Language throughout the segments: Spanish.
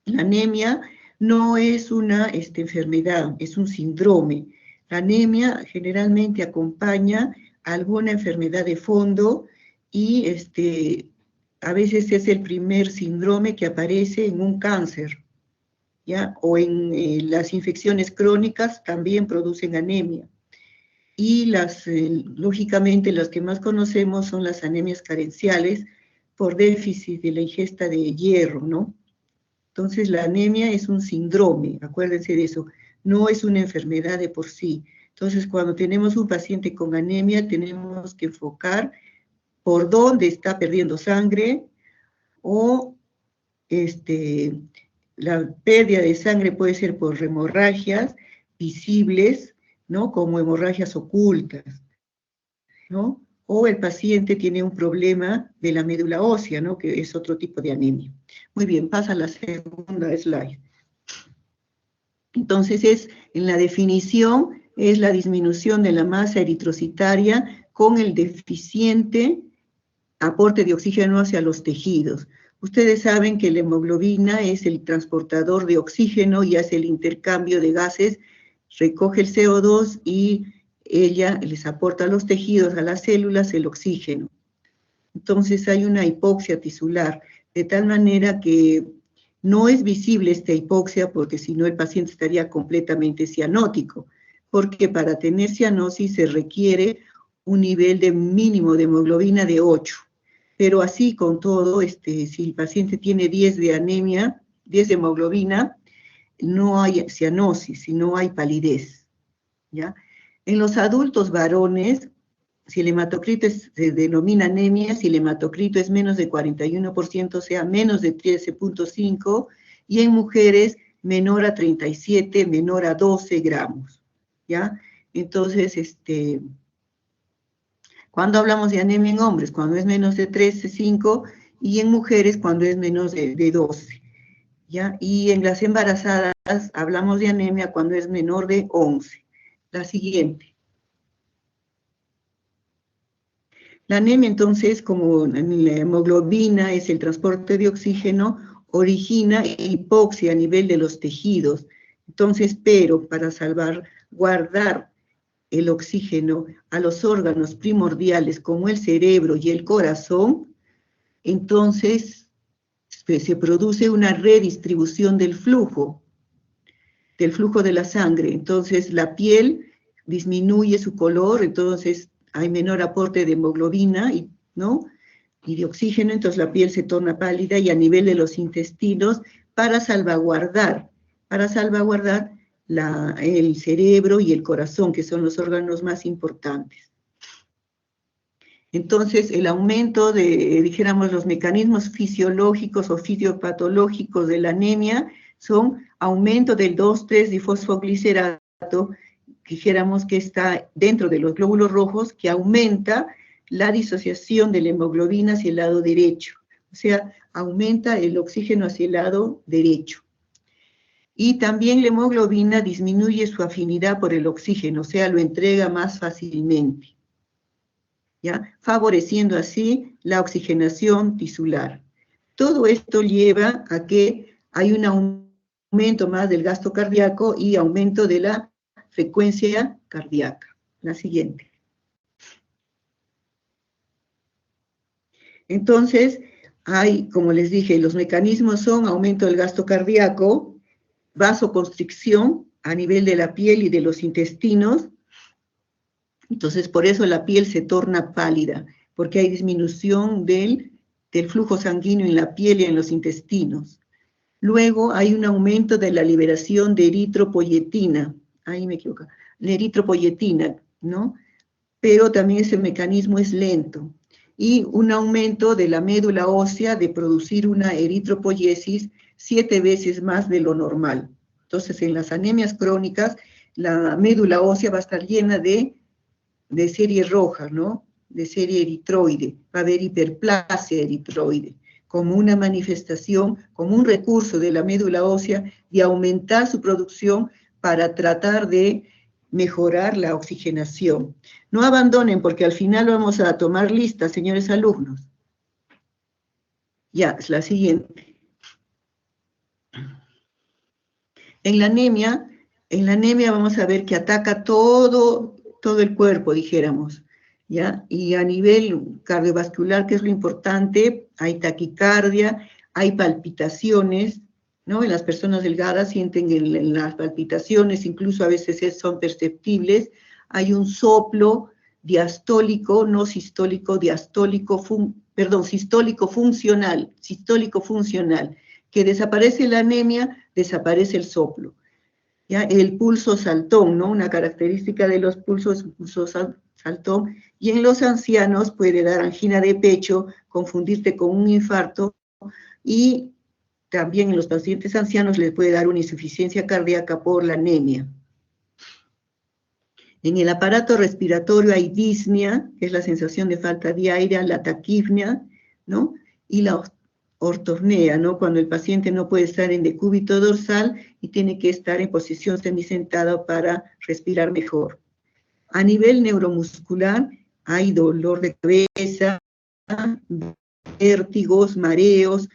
La anemia no es una enfermedad, es un síndrome. La anemia generalmente acompaña a alguna enfermedad de fondo y a veces es el primer síndrome que aparece en un cáncer, ¿ya? O en las infecciones crónicas también producen anemia. Y lógicamente las que más conocemos son las anemias carenciales por déficit de la ingesta de hierro, ¿no? Entonces la anemia es un síndrome, acuérdense de eso, no es una enfermedad de por sí. Entonces cuando tenemos un paciente con anemia tenemos que enfocar por dónde está perdiendo sangre o la pérdida de sangre puede ser por hemorragias visibles, ¿no? Como hemorragias ocultas, ¿no? O el paciente tiene un problema de la médula ósea, ¿no? Que es otro tipo de anemia. Muy bien, pasa a la segunda slide. Entonces, en la definición, es la disminución de la masa eritrocitaria con el deficiente aporte de oxígeno hacia los tejidos. Ustedes saben que la hemoglobina es el transportador de oxígeno y hace el intercambio de gases, recoge el CO2 y ella les aporta a los tejidos, a las células, el oxígeno. Entonces hay una hipoxia tisular, de tal manera que no es visible esta hipoxia porque si no el paciente estaría completamente cianótico, porque para tener cianosis se requiere un nivel de mínimo de hemoglobina de 8. Pero así con todo, si el paciente tiene 10 de anemia, 10 de hemoglobina, no hay cianosis, sino hay palidez, ¿ya? En los adultos varones, si el hematocrito se denomina anemia, si el hematocrito es menos de 41%, o sea, menos de 13.5, y en mujeres menor a 37, menor a 12 gramos, ¿ya? Entonces, cuando hablamos de anemia en hombres, cuando es menos de 13,5, y en mujeres cuando es menos de 12, ¿ya? Y en las embarazadas hablamos de anemia cuando es menor de 11. La siguiente. La anemia, entonces, como la hemoglobina es el transporte de oxígeno, origina hipoxia a nivel de los tejidos. Entonces, pero para guardar el oxígeno a los órganos primordiales como el cerebro y el corazón, entonces se produce una redistribución del flujo de la sangre. Entonces la piel disminuye su color, entonces hay menor aporte de hemoglobina, ¿no? Y de oxígeno, entonces la piel se torna pálida y a nivel de los intestinos para salvaguardar el cerebro y el corazón, que son los órganos más importantes. Entonces, el aumento de, dijéramos, los mecanismos fisiológicos o fisiopatológicos de la anemia son aumento del 2,3-difosfoglicerato, dijéramos que está dentro de los glóbulos rojos, que aumenta la disociación de la hemoglobina hacia el lado derecho, o sea, aumenta el oxígeno hacia el lado derecho. Y también la hemoglobina disminuye su afinidad por el oxígeno, o sea, lo entrega más fácilmente, ¿ya? Favoreciendo así la oxigenación tisular. Todo esto lleva a que hay un aumento más del gasto cardíaco y aumento de la frecuencia cardíaca. La siguiente. Entonces, como les dije, los mecanismos son aumento del gasto cardíaco, vasoconstricción a nivel de la piel y de los intestinos. Entonces, por eso la piel se torna pálida, porque hay disminución del flujo sanguíneo en la piel y en los intestinos. Luego hay un aumento de la liberación de eritropoyetina, ahí me equivoco, la eritropoyetina, ¿no? Pero también ese mecanismo es lento. Y un aumento de la médula ósea de producir una eritropoyesis 7 veces más de lo normal. Entonces, en las anemias crónicas, la médula ósea va a estar llena de serie roja, ¿no? De serie eritroide. Va a haber hiperplasia eritroide, como una manifestación, como un recurso de la médula ósea de aumentar su producción para tratar de mejorar la oxigenación. No abandonen porque al final vamos a tomar lista, señores alumnos. Ya, es la siguiente. En la anemia vamos a ver que ataca todo el cuerpo, dijéramos, ¿ya? Y a nivel cardiovascular, que es lo importante, hay taquicardia, hay palpitaciones, ¿no? En las personas delgadas sienten en las palpitaciones, incluso a veces son perceptibles, hay un soplo diastólico, no sistólico, sistólico funcional, que desaparece la anemia, desaparece el soplo. ¿Ya? El pulso saltón, ¿no? Una característica de los pulsos, pulso saltón, y en los ancianos puede dar angina de pecho, confundirte con un infarto, y también en los pacientes ancianos les puede dar una insuficiencia cardíaca por la anemia. En el aparato respiratorio hay disnea, que es la sensación de falta de aire, la taquipnea, ¿no? Y la ortopnea, ¿no? Cuando el paciente no puede estar en decúbito dorsal y tiene que estar en posición semisentada para respirar mejor. A nivel neuromuscular hay dolor de cabeza, vértigos, mareos,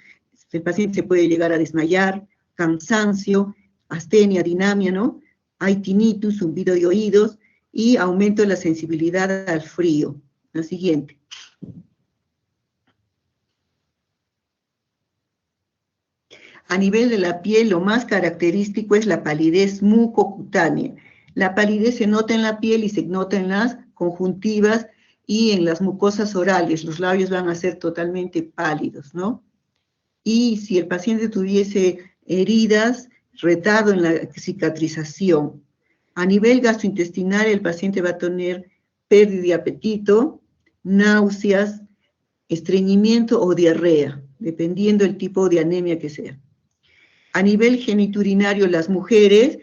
el paciente se puede llegar a desmayar, cansancio, astenia, dinamia, ¿no? Hay tinnitus, zumbido de oídos, y aumento de la sensibilidad al frío. La siguiente. A nivel de la piel, lo más característico es la palidez mucocutánea. La palidez se nota en la piel y se nota en las conjuntivas y en las mucosas orales. Los labios van a ser totalmente pálidos, ¿no? Y si el paciente tuviese heridas, retardo en la cicatrización. A nivel gastrointestinal, el paciente va a tener pérdida de apetito, náuseas, estreñimiento o diarrea, dependiendo del tipo de anemia que sea. A nivel genitourinario, las mujeres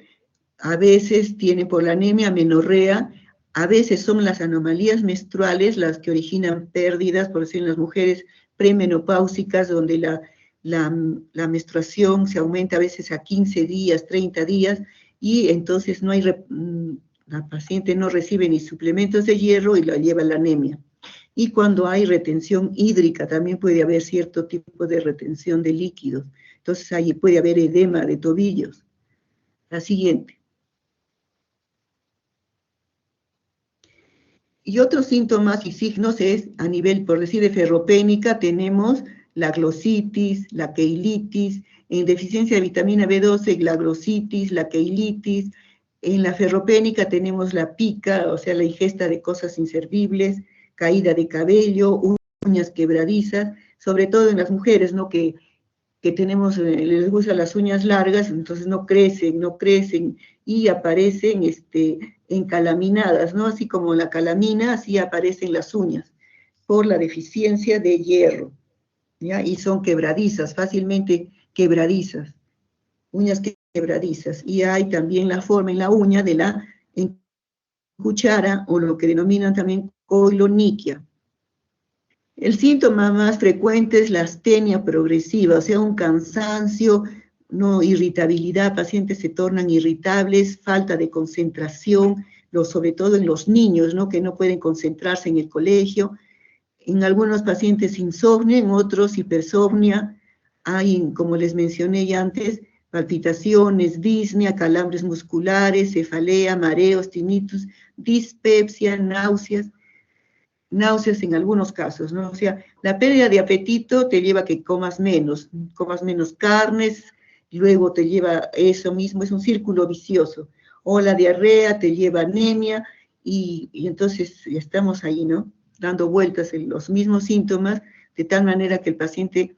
a veces tienen por la anemia amenorrea, a veces son las anomalías menstruales las que originan pérdidas, por decir en las mujeres premenopáusicas, donde la menstruación se aumenta a veces a 15 días, 30 días, y entonces no hay, la paciente no recibe ni suplementos de hierro y la lleva a la anemia. Y cuando hay retención hídrica, también puede haber cierto tipo de retención de líquidos. Entonces ahí puede haber edema de tobillos. La siguiente. Y otros síntomas y signos es, a nivel, por decir, de ferropénica, tenemos la glositis, la keilitis, en deficiencia de vitamina B12, la glositis, la keilitis, en la ferropénica tenemos la pica, o sea, la ingesta de cosas inservibles, caída de cabello, uñas quebradizas, sobre todo en las mujeres, ¿no? Que tenemos, les gustan las uñas largas, entonces no crecen, y aparecen encalaminadas, ¿no? Así como la calamina, así aparecen las uñas, por la deficiencia de hierro, ¿ya? Y son quebradizas, fácilmente quebradizas, uñas quebradizas, y hay también la forma en la uña de la cuchara, o lo que denominan también coiloniquia. El síntoma más frecuente es la astenia progresiva, o sea, un cansancio, no irritabilidad, pacientes se tornan irritables, falta de concentración, sobre todo en los niños, ¿no? Que no pueden concentrarse en el colegio. En algunos pacientes insomnio, en otros hipersomnia, hay, como les mencioné ya antes, palpitaciones, disnea, calambres musculares, cefalea, mareos, tinnitus, dispepsia, náuseas en algunos casos, ¿no? O sea, la pérdida de apetito te lleva a que comas menos carnes, luego te lleva eso mismo, es un círculo vicioso. O la diarrea te lleva a anemia, y entonces ya estamos ahí, ¿no? Dando vueltas en los mismos síntomas, de tal manera que el paciente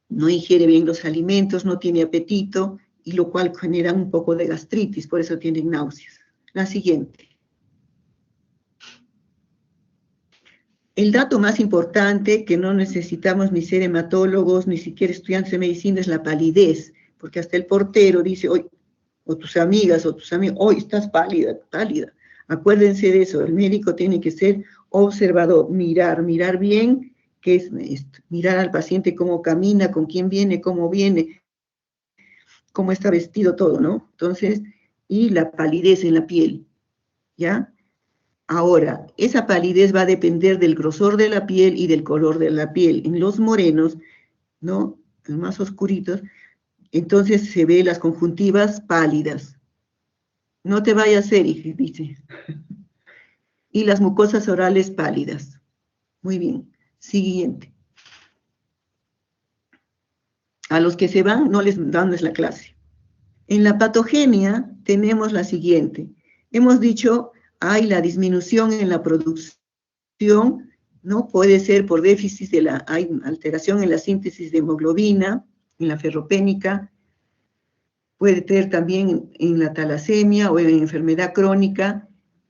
no ingiere bien los alimentos, no tiene apetito, y lo cual genera un poco de gastritis, por eso tienen náuseas. La siguiente. El dato más importante, que no necesitamos ni ser hematólogos, ni siquiera estudiantes de medicina, es la palidez, porque hasta el portero dice, hoy, o tus amigas o tus amigos, hoy estás pálida, pálida. Acuérdense de eso, el médico tiene que ser observador, mirar bien, qué es esto, mirar al paciente cómo camina, con quién viene, cómo está vestido, todo, ¿no? Entonces, y la palidez en la piel, ¿ya? Ahora, esa palidez va a depender del grosor de la piel y del color de la piel. En los morenos, ¿no? Los más oscuritos, entonces se ve las conjuntivas pálidas. No te vayas, Eric, dice. Y las mucosas orales pálidas. Muy bien. Siguiente. A los que se van no les damos la clase. En la patogenia tenemos la siguiente. Hemos dicho, hay la disminución en la producción, ¿no? Puede ser por déficit hay alteración en la síntesis de hemoglobina, en la ferropénica, puede ser también en la talasemia o en enfermedad crónica.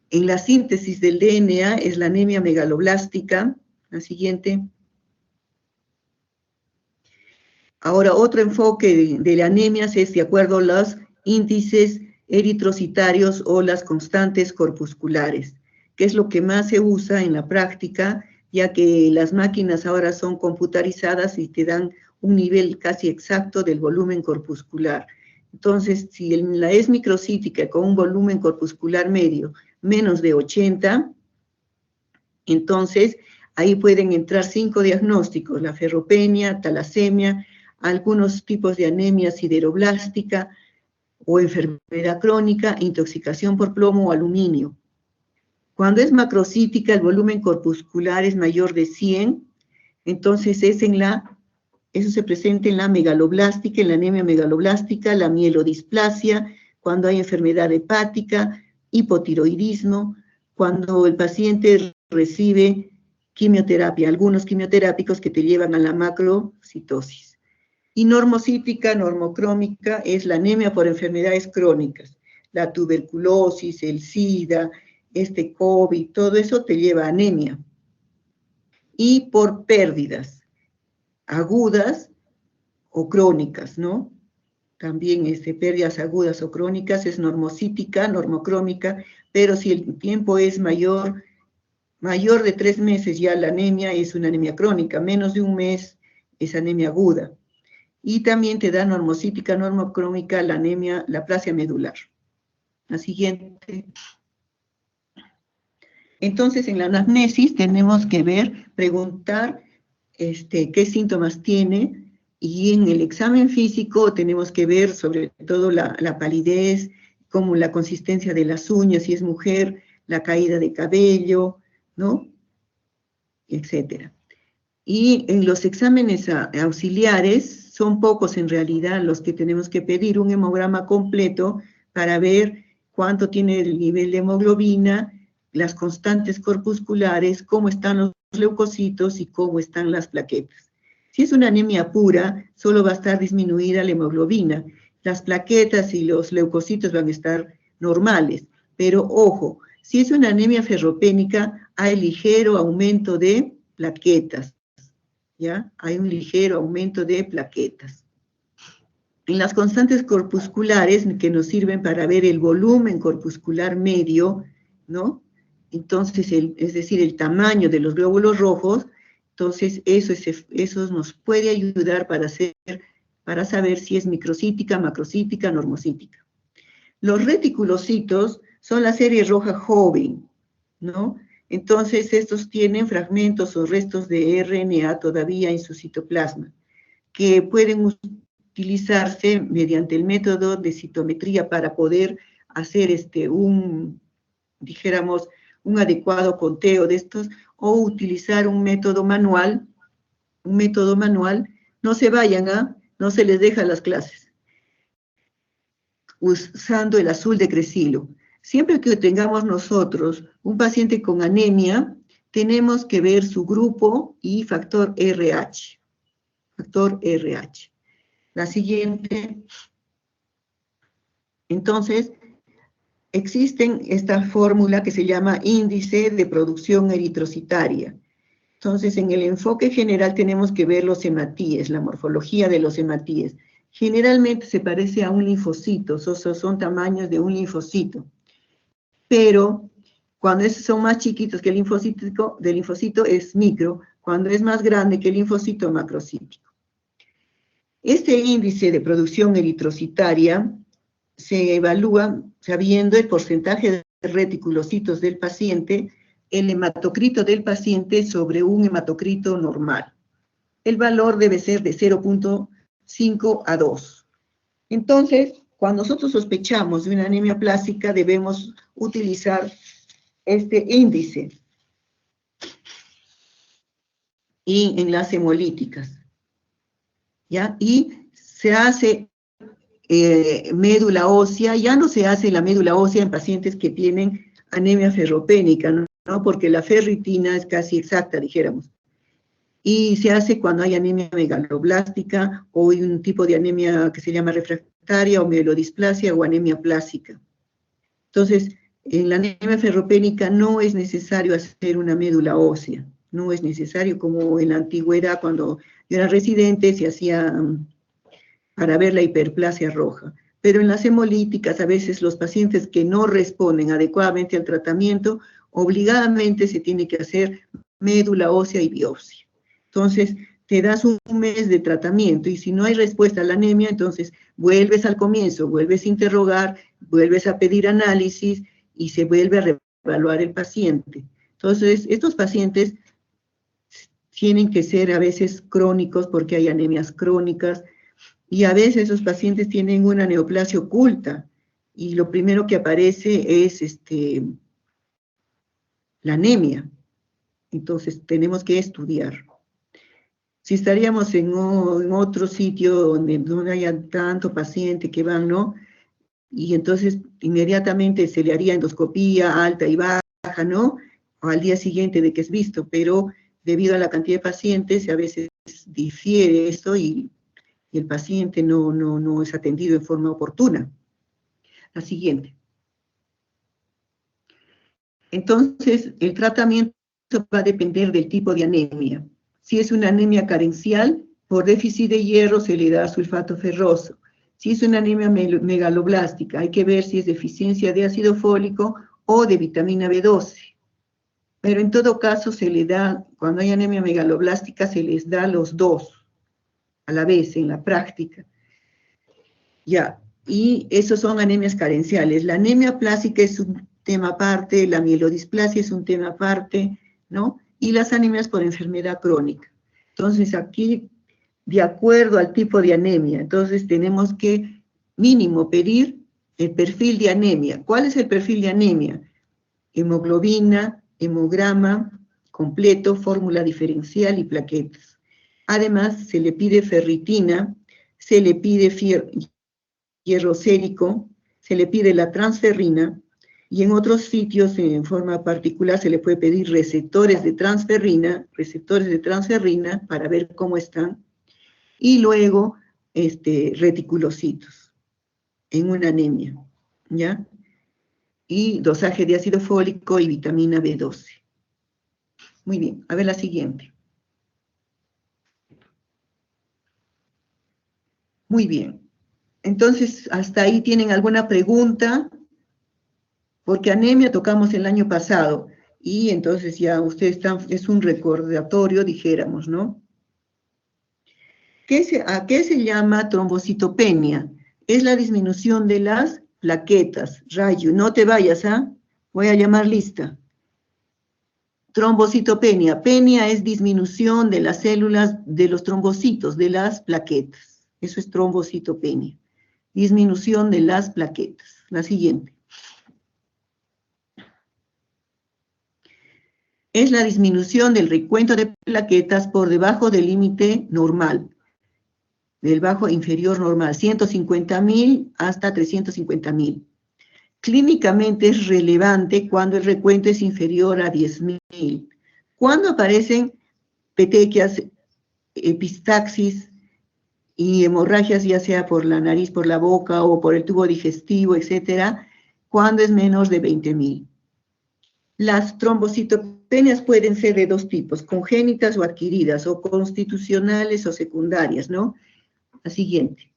En la síntesis del DNA es la anemia megaloblástica. La siguiente. Ahora, otro enfoque de la anemia es de acuerdo a los índices eritrocitarios o las constantes corpusculares, que es lo que más se usa en la práctica, ya que las máquinas ahora son computarizadas y te dan un nivel casi exacto del volumen corpuscular. Entonces, si la es microcítica con un volumen corpuscular medio menos de 80, entonces ahí pueden entrar 5 diagnósticos: la ferropenia, talasemia, algunos tipos de anemia sideroblástica o enfermedad crónica, intoxicación por plomo o aluminio. Cuando es macrocítica, el volumen corpuscular es mayor de 100, entonces eso se presenta en la megaloblástica, en la anemia megaloblástica, la mielodisplasia, cuando hay enfermedad hepática, hipotiroidismo, cuando el paciente recibe quimioterapia, algunos quimioterápicos que te llevan a la macrocitosis. Y normocítica, normocrómica, es la anemia por enfermedades crónicas, la tuberculosis, el SIDA, COVID, todo eso te lleva a anemia. Y por pérdidas agudas o crónicas, ¿no? También pérdidas agudas o crónicas es normocítica, normocrómica, pero si el tiempo es mayor de 3 meses, ya la anemia es una anemia crónica, menos de un mes es anemia aguda. Y también te da normocítica, normocrómica, la anemia, la aplasia medular. La siguiente. Entonces, en la anamnesis tenemos que preguntar qué síntomas tiene, y en el examen físico tenemos que ver sobre todo la palidez, como la consistencia de las uñas, si es mujer, la caída de cabello, ¿no? Etcétera. Y en los exámenes auxiliares, son pocos en realidad los que tenemos que pedir un hemograma completo para ver cuánto tiene el nivel de hemoglobina, las constantes corpusculares, cómo están los leucocitos y cómo están las plaquetas. Si es una anemia pura, solo va a estar disminuida la hemoglobina. Las plaquetas y los leucocitos van a estar normales. Pero ojo, si es una anemia ferropénica, hay ligero aumento de plaquetas, ¿ya? Hay un ligero aumento de plaquetas. En las constantes corpusculares, que nos sirven para ver el volumen corpuscular medio, ¿no? Entonces, es decir, el tamaño de los glóbulos rojos, entonces eso nos puede ayudar para saber si es microcítica, macrocítica, normocítica. Los reticulocitos son la serie roja joven, ¿no? Entonces, estos tienen fragmentos o restos de RNA todavía en su citoplasma, que pueden utilizarse mediante el método de citometría para poder hacer dijéramos, un adecuado conteo de estos, o utilizar un método manual. No se vayan, no se les deja las clases, usando el azul de Crecilo. Siempre que tengamos nosotros un paciente con anemia, tenemos que ver su grupo y factor RH. Factor RH. La siguiente. Entonces, existe esta fórmula que se llama índice de producción eritrocitaria. Entonces, en el enfoque general tenemos que ver los hematíes, la morfología de los hematíes. Generalmente se parece a un linfocito, son tamaños de un linfocito. Pero cuando son más chiquitos que el linfocito es micro, cuando es más grande que el linfocito macrocítico. Este índice de producción eritrocitaria se evalúa sabiendo el porcentaje de reticulocitos del paciente, el hematocrito del paciente sobre un hematocrito normal. El valor debe ser de 0.5 a 2. Entonces, cuando nosotros sospechamos de una anemia plástica, debemos utilizar este índice y en las hemolíticas, ¿ya? Y se hace médula ósea, ya no se hace la médula ósea en pacientes que tienen anemia ferropénica, ¿no? Porque la ferritina es casi exacta, dijéramos. Y se hace cuando hay anemia megaloblástica o hay un tipo de anemia que se llama refractaria o mielodisplasia o anemia plásica. Entonces, en la anemia ferropénica no es necesario hacer una médula ósea, no es necesario como en la antigüedad cuando yo era residente se hacía para ver la hiperplasia roja. Pero en las hemolíticas, a veces los pacientes que no responden adecuadamente al tratamiento, obligadamente se tiene que hacer médula ósea y biopsia. Entonces, te das un mes de tratamiento y si no hay respuesta a la anemia, entonces vuelves al comienzo, vuelves a interrogar, vuelves a pedir análisis y se vuelve a reevaluar el paciente. Entonces, estos pacientes tienen que ser a veces crónicos porque hay anemias crónicas, y a veces esos pacientes tienen una neoplasia oculta, y lo primero que aparece es la anemia. Entonces tenemos que estudiar. Si estaríamos en otro sitio donde no haya tanto paciente que van, ¿no? Y entonces inmediatamente se le haría endoscopía alta y baja, ¿no? O al día siguiente de que es visto, pero debido a la cantidad de pacientes, a veces difiere esto y el paciente no es atendido en forma oportuna. La siguiente. Entonces, el tratamiento va a depender del tipo de anemia. Si es una anemia carencial, por déficit de hierro se le da sulfato ferroso. Si es una anemia megaloblástica, hay que ver si es deficiencia de ácido fólico o de vitamina B12. Pero en todo caso se le da, cuando hay anemia megaloblástica, se les da los dos a la vez en la práctica. Ya, y esos son anemias carenciales. La anemia plásica es un tema aparte, la mielodisplasia es un tema aparte, ¿no? Y las anemias por enfermedad crónica. Entonces, aquí, de acuerdo al tipo de anemia, entonces tenemos que mínimo pedir el perfil de anemia. ¿Cuál es el perfil de anemia? Hemoglobina, hemograma completo, fórmula diferencial y plaquetas. Además, se le pide ferritina, se le pide hierro sérico, se le pide la transferrina, y en otros sitios, en forma particular, se le puede pedir receptores de transferrina para ver cómo están, y luego reticulocitos en una anemia, ¿ya? Y dosaje de ácido fólico y vitamina B12. Muy bien, a ver la siguiente. Muy bien. Entonces, ¿hasta ahí tienen alguna pregunta? Porque anemia tocamos el año pasado, y entonces ya ustedes están, es un recordatorio, dijéramos, ¿no? ¿A qué se llama trombocitopenia? Es la disminución de las plaquetas. Rayo, no te vayas, ¿ah? Voy a llamar lista. Trombocitopenia. Penia es disminución de las células de los trombocitos, de las plaquetas. Eso es trombocitopenia. Disminución de las plaquetas. La siguiente. Es la disminución del recuento de plaquetas por debajo del límite normal, del bajo inferior normal, 150.000 hasta 350.000. Clínicamente es relevante cuando el recuento es inferior a 10.000. Cuando aparecen petequias, epistaxis y hemorragias, ya sea por la nariz, por la boca o por el tubo digestivo, etcétera, cuando es menos de 20.000. Las trombocitopenias pueden ser de dos tipos, congénitas o adquiridas, o constitucionales o secundarias, ¿no? La siguiente.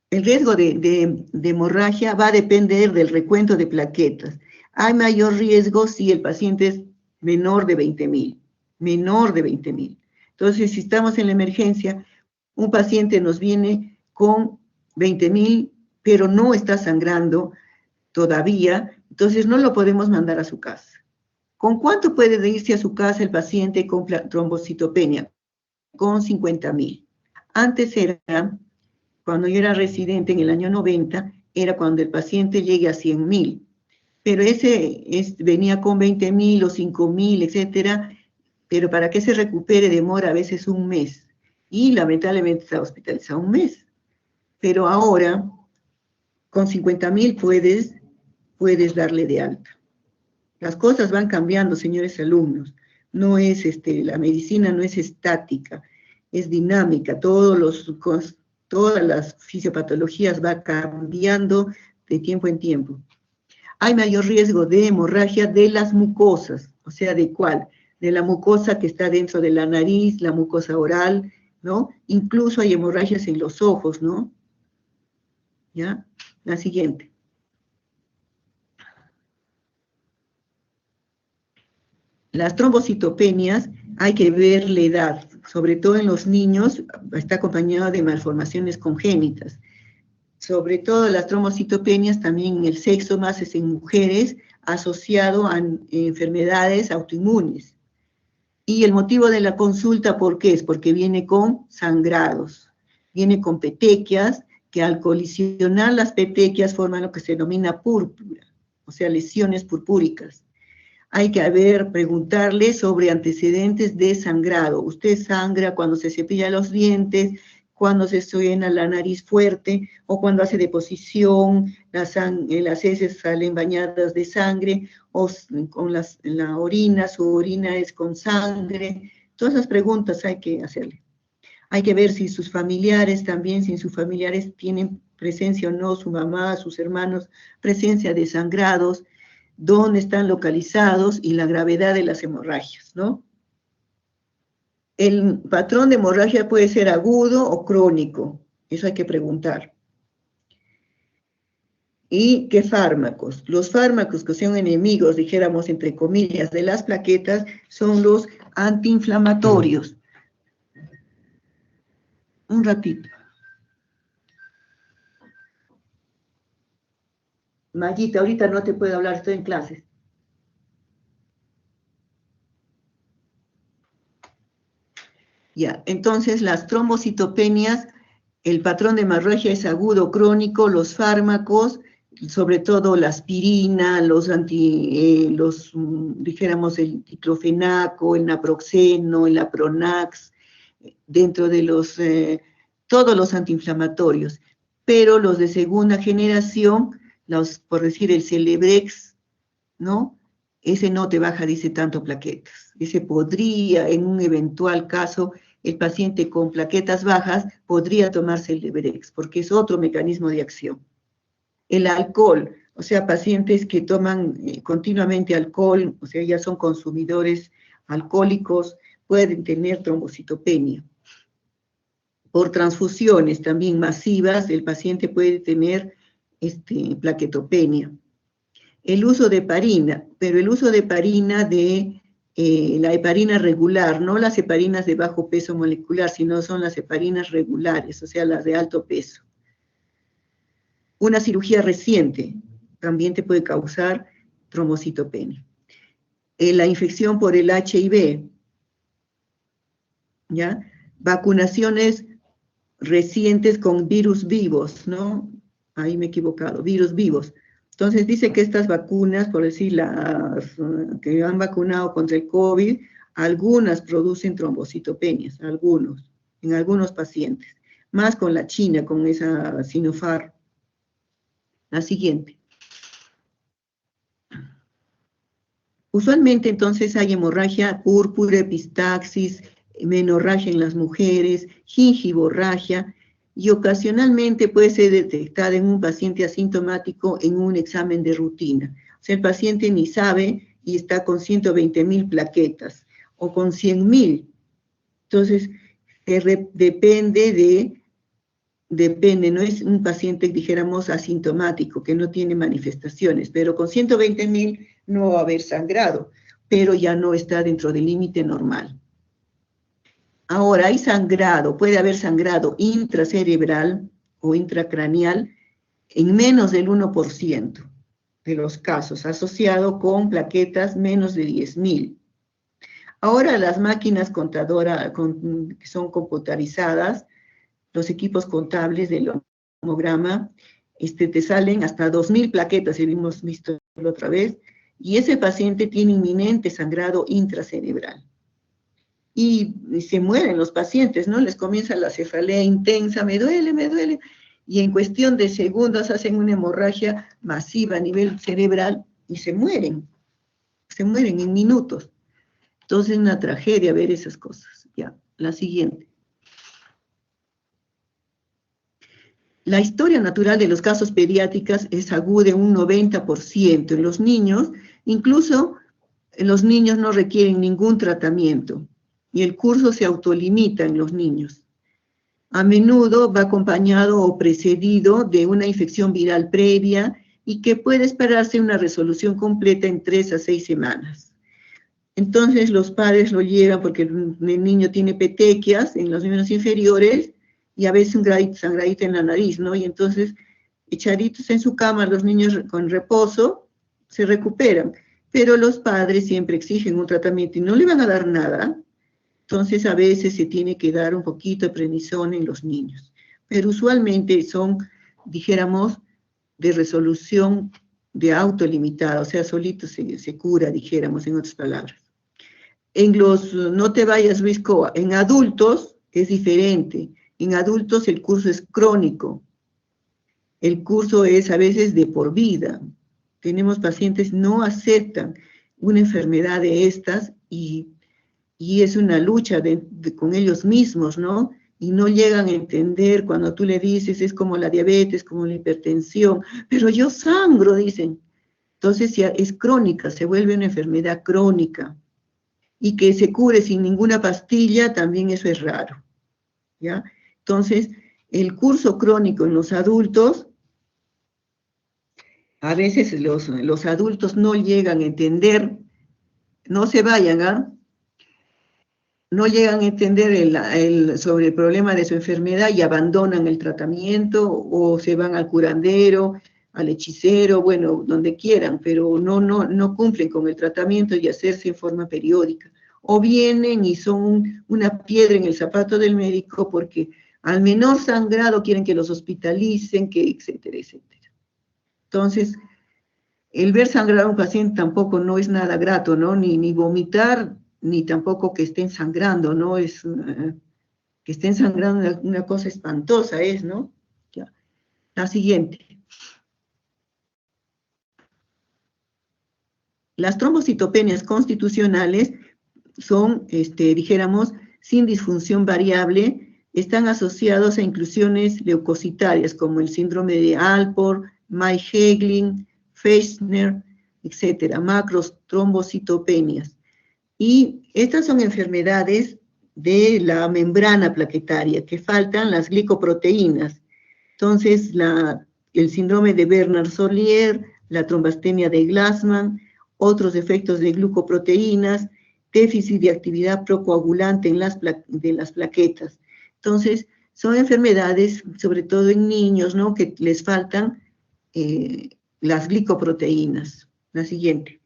El riesgo de hemorragia va a depender del recuento de plaquetas. Hay mayor riesgo si el paciente es menor de 20.000, menor de 20.000. Entonces, si estamos en la emergencia, un paciente nos viene con 20.000, pero no está sangrando todavía, entonces no lo podemos mandar a su casa. ¿Con cuánto puede irse a su casa el paciente con trombocitopenia? Con 50.000. Antes era, cuando yo era residente en el año 90, era cuando el paciente llegue a 100.000, pero venía con 20.000 o 5.000, etcétera, pero para que se recupere demora a veces un mes, y lamentablemente está hospitalizado un mes. Pero ahora, con 50.000 puedes darle de alta. Las cosas van cambiando, señores alumnos. No es, la medicina no es estática, es dinámica. Todas las fisiopatologías van cambiando de tiempo en tiempo. Hay mayor riesgo de hemorragia de las mucosas, o sea, ¿de cuál? De la mucosa que está dentro de la nariz, la mucosa oral, ¿no? Incluso hay hemorragias en los ojos, ¿no? ¿Ya? La siguiente. Las trombocitopenias hay que ver la edad, sobre todo en los niños, está acompañado de malformaciones congénitas. Sobre todo las trombocitopenias también en el sexo, más es en mujeres, asociado a enfermedades autoinmunes. Y el motivo de la consulta, ¿por qué es? Porque viene con sangrados, viene con petequias, que al colisionar las petequias forman lo que se denomina púrpura, o sea, lesiones purpúricas. Hay que preguntarle sobre antecedentes de sangrado. Usted sangra cuando se cepilla los dientes, cuando se suena la nariz fuerte, o cuando hace deposición, las heces salen bañadas de sangre, o con la orina, su orina es con sangre. Todas esas preguntas hay que hacerle. Hay que ver si sus familiares también, si sus familiares tienen presencia o no, su mamá, sus hermanos, presencia de sangrados, dónde están localizados y la gravedad de las hemorragias, ¿no? El patrón de hemorragia puede ser agudo o crónico, eso hay que preguntar. ¿Y qué fármacos? Los fármacos que son enemigos, dijéramos entre comillas, de las plaquetas, son los antiinflamatorios. Un ratito. Mayita, ahorita no te puedo hablar, estoy en clases. Ya, entonces las trombocitopenias, el patrón de hemorragia es agudo, crónico, los fármacos, sobre todo la aspirina, dijéramos el diclofenaco, el naproxeno, el apronax, dentro de todos los antiinflamatorios, pero los de segunda generación, por decir el Celebrex, ¿no? Ese no te baja, dice, tanto plaquetas. Ese podría, en un eventual caso, el paciente con plaquetas bajas podría tomarse el Celebrex, porque es otro mecanismo de acción. El alcohol, o sea, pacientes que toman continuamente alcohol, o sea, ya son consumidores alcohólicos, pueden tener trombocitopenia. Por transfusiones también masivas, el paciente puede tener plaquetopenia. El uso de heparina, pero el uso de heparina la heparina regular, no las heparinas de bajo peso molecular, sino son las heparinas regulares, o sea, las de alto peso. Una cirugía reciente también te puede causar trombocitopenia. La infección por el HIV, ¿ya? Vacunaciones recientes con virus vivos, ¿no? Ahí me he equivocado, virus vivos. Entonces dice que estas vacunas, por decir, las que han vacunado contra el COVID, algunas producen trombocitopenias, en algunos pacientes, más con la China, con esa Sinopharm. La siguiente. Usualmente entonces hay hemorragia púrpura, epistaxis, menorragia en las mujeres, gingivorragia, y ocasionalmente puede ser detectada en un paciente asintomático en un examen de rutina. O sea, el paciente ni sabe y está con 120.000 plaquetas o con 100.000. Entonces, depende, no es un paciente, dijéramos, asintomático, que no tiene manifestaciones, pero con 120.000 no va a haber sangrado, pero ya no está dentro del límite normal. Ahora, puede haber sangrado intracerebral o intracraneal en menos del 1% de los casos, asociado con plaquetas menos de 10.000. Ahora las máquinas contadoras que son computarizadas los equipos contables del hemograma, te salen hasta 2.000 plaquetas, hemos visto la otra vez, y ese paciente tiene inminente sangrado intracerebral. Y se mueren los pacientes, ¿no? Les comienza la cefalea intensa, me duele, y en cuestión de segundos hacen una hemorragia masiva a nivel cerebral y se mueren en minutos. Entonces es una tragedia ver esas cosas. Ya, la siguiente. La historia natural de los casos pediátricos es aguda en un 90%. En los niños, incluso los niños no requieren ningún tratamiento y el curso se autolimita en los niños. A menudo va acompañado o precedido de una infección viral previa y que puede esperarse una resolución completa en 3 a 6 semanas. Entonces los padres lo llevan porque el niño tiene petequias en los miembros inferiores y a veces un sangradito en la nariz, ¿no? Y entonces, echaditos en su cama, los niños con reposo se recuperan. Pero los padres siempre exigen un tratamiento y no le van a dar nada. Entonces, a veces se tiene que dar un poquito de prednisona en los niños. Pero usualmente son, dijéramos, de resolución de autolimitada, o sea, solito se cura, dijéramos, en otras palabras. En los, no te vayas, Luis Coa, en adultos es diferente. En adultos el curso es crónico. El curso es a veces de por vida. Tenemos pacientes que no aceptan una enfermedad de estas y es una lucha con ellos mismos, ¿no? Y no llegan a entender cuando tú le dices, es como la diabetes, como la hipertensión, pero yo sangro, dicen. Entonces ya es crónica, se vuelve una enfermedad crónica. Y que se cure sin ninguna pastilla, también eso es raro, ¿ya? Entonces, el curso crónico en los adultos, a veces los adultos no llegan a entender, no se vayan, ¿ah? No llegan a entender sobre el problema de su enfermedad y abandonan el tratamiento o se van al curandero, al hechicero, bueno, donde quieran, pero no cumplen con el tratamiento y hacerse en forma periódica. O vienen y son una piedra en el zapato del médico porque al menor sangrado quieren que los hospitalicen, que etcétera, etcétera. Entonces, el ver sangrar a un paciente tampoco no es nada grato, ¿no? Ni vomitar, ni tampoco que estén sangrando, ¿no? Es que estén sangrando una cosa espantosa es, ¿no? Ya. La siguiente. Las trombocitopenias constitucionales son, dijéramos, sin disfunción variable, están asociados a inclusiones leucocitarias como el síndrome de Alport, May-Heglin, Fechner, etcétera, macrotrombocitopenias. Y estas son enfermedades de la membrana plaquetaria, que faltan las glicoproteínas. Entonces, el síndrome de Bernard-Solier, la trombastenia de Glassman, otros efectos de glucoproteínas, déficit de actividad procoagulante de las plaquetas. Entonces, son enfermedades, sobre todo en niños, ¿no?, que les faltan las glicoproteínas. La siguiente.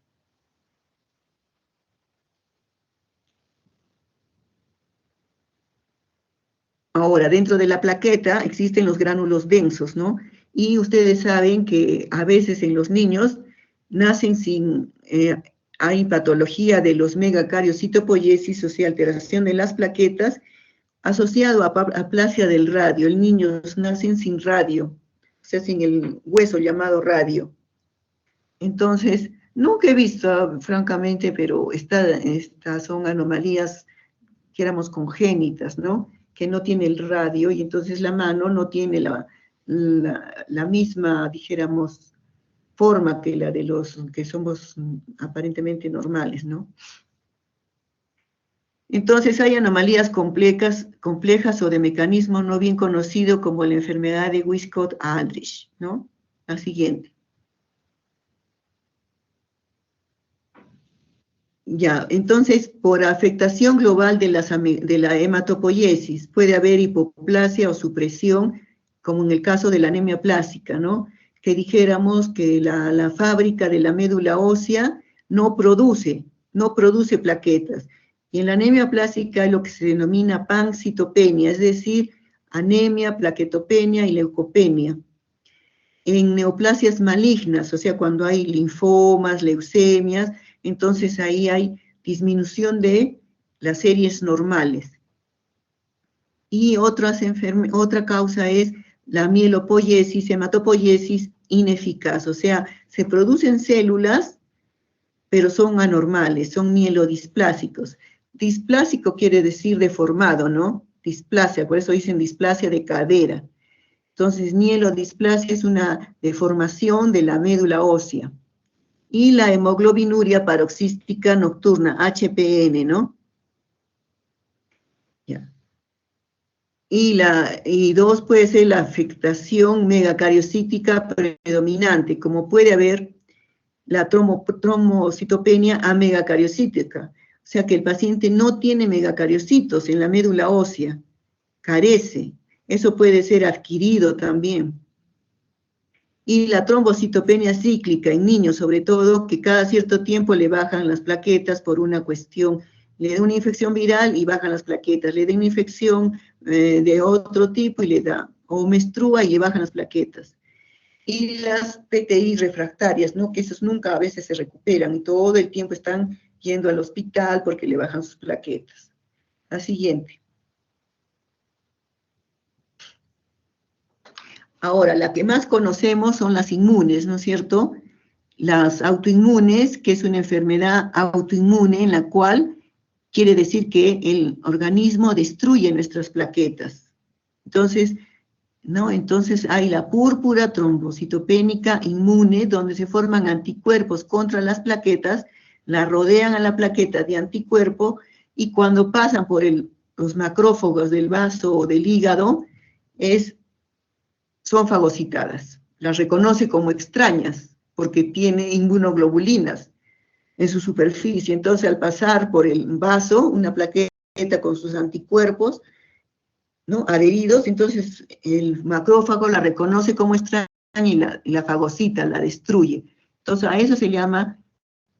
Ahora, dentro de la plaqueta existen los gránulos densos, ¿no? Y ustedes saben que a veces en los niños nacen sin, hay patología de los megacariocitopoiesis, o sea, alteración de las plaquetas, asociado a aplasia del radio. El niño nacen sin radio, o sea, sin el hueso llamado radio. Entonces, nunca he visto, francamente, pero estas son anomalías, dijéramos, congénitas, ¿no?, que no tiene el radio, y entonces la mano no tiene la misma, dijéramos, forma que la de los que somos aparentemente normales, ¿no? Entonces hay anomalías complejas o de mecanismo no bien conocido como la enfermedad de Wiskott-Aldrich, ¿no? La siguiente. Ya, entonces, por afectación global de la hematopoiesis, puede haber hipoplasia o supresión, como en el caso de la anemia plástica, ¿no? Que dijéramos que la fábrica de la médula ósea no produce plaquetas. Y en la anemia plástica hay lo que se denomina pancitopenia, es decir, anemia, plaquetopenia y leucopenia. En neoplasias malignas, o sea, cuando hay linfomas, leucemias, entonces ahí hay disminución de las series normales. Y otra causa es la mielopoiesis, hematopoiesis ineficaz, o sea, se producen células, pero son anormales, son mielodisplásicos. Displásico quiere decir deformado, ¿no? Displasia, por eso dicen displasia de cadera. Entonces, mielodisplasia es una deformación de la médula ósea. Y la hemoglobinuria paroxística nocturna, HPN, ¿no? Ya. Y dos puede ser la afectación megacariocítica predominante, como puede haber la trombocitopenia amegacariocítica, o sea que el paciente no tiene megacariocitos en la médula ósea, carece, eso puede ser adquirido también. Y la trombocitopenia cíclica en niños, sobre todo, que cada cierto tiempo le bajan las plaquetas por una cuestión, le da una infección viral y bajan las plaquetas, le da una infección de otro tipo y le da, o menstrua y le bajan las plaquetas. Y las PTI refractarias, ¿no? Que esos nunca a veces se recuperan y todo el tiempo están yendo al hospital porque le bajan sus plaquetas. La siguiente. Ahora, la que más conocemos son las inmunes, ¿no es cierto? Las autoinmunes, que es una enfermedad autoinmune en la cual quiere decir que el organismo destruye nuestras plaquetas. Entonces, ¿no? Entonces hay la púrpura trombocitopénica inmune, donde se forman anticuerpos contra las plaquetas, la rodean a la plaqueta de anticuerpo, y cuando pasan por los macrófagos del vaso o del hígado, son fagocitadas. Las reconoce como extrañas, porque tiene inmunoglobulinas en su superficie. Entonces, al pasar por el vaso, una plaqueta con sus anticuerpos, ¿no? Adheridos, entonces el macrófago la reconoce como extraña y la fagocita, la destruye. Entonces a eso se llama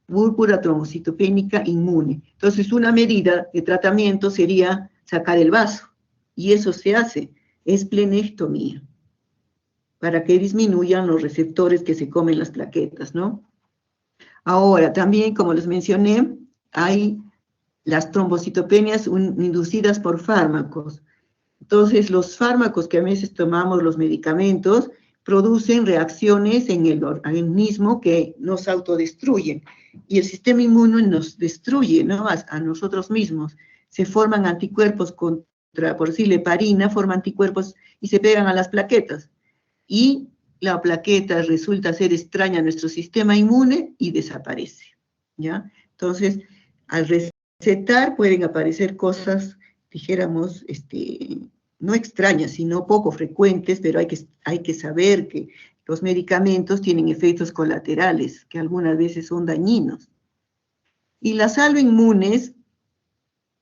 púrpura trombocitopénica inmune. Entonces una medida de tratamiento sería sacar el vaso, y eso se hace, es esplenectomía, para que disminuyan los receptores que se comen las plaquetas, ¿no? Ahora, también, como les mencioné, hay las trombocitopenias inducidas por fármacos. Entonces, los fármacos que a veces tomamos, los medicamentos, producen reacciones en el organismo que nos autodestruyen. Y el sistema inmune nos destruye, ¿no? A nosotros mismos. Se forman anticuerpos contra, por decirle, heparina, forman anticuerpos y se pegan a las plaquetas. Y la plaqueta resulta ser extraña a nuestro sistema inmune y desaparece, ¿ya? Entonces, al recetar pueden aparecer cosas, dijéramos, no extrañas, sino poco frecuentes, pero hay que saber que los medicamentos tienen efectos colaterales, que algunas veces son dañinos. Y las alloinmunes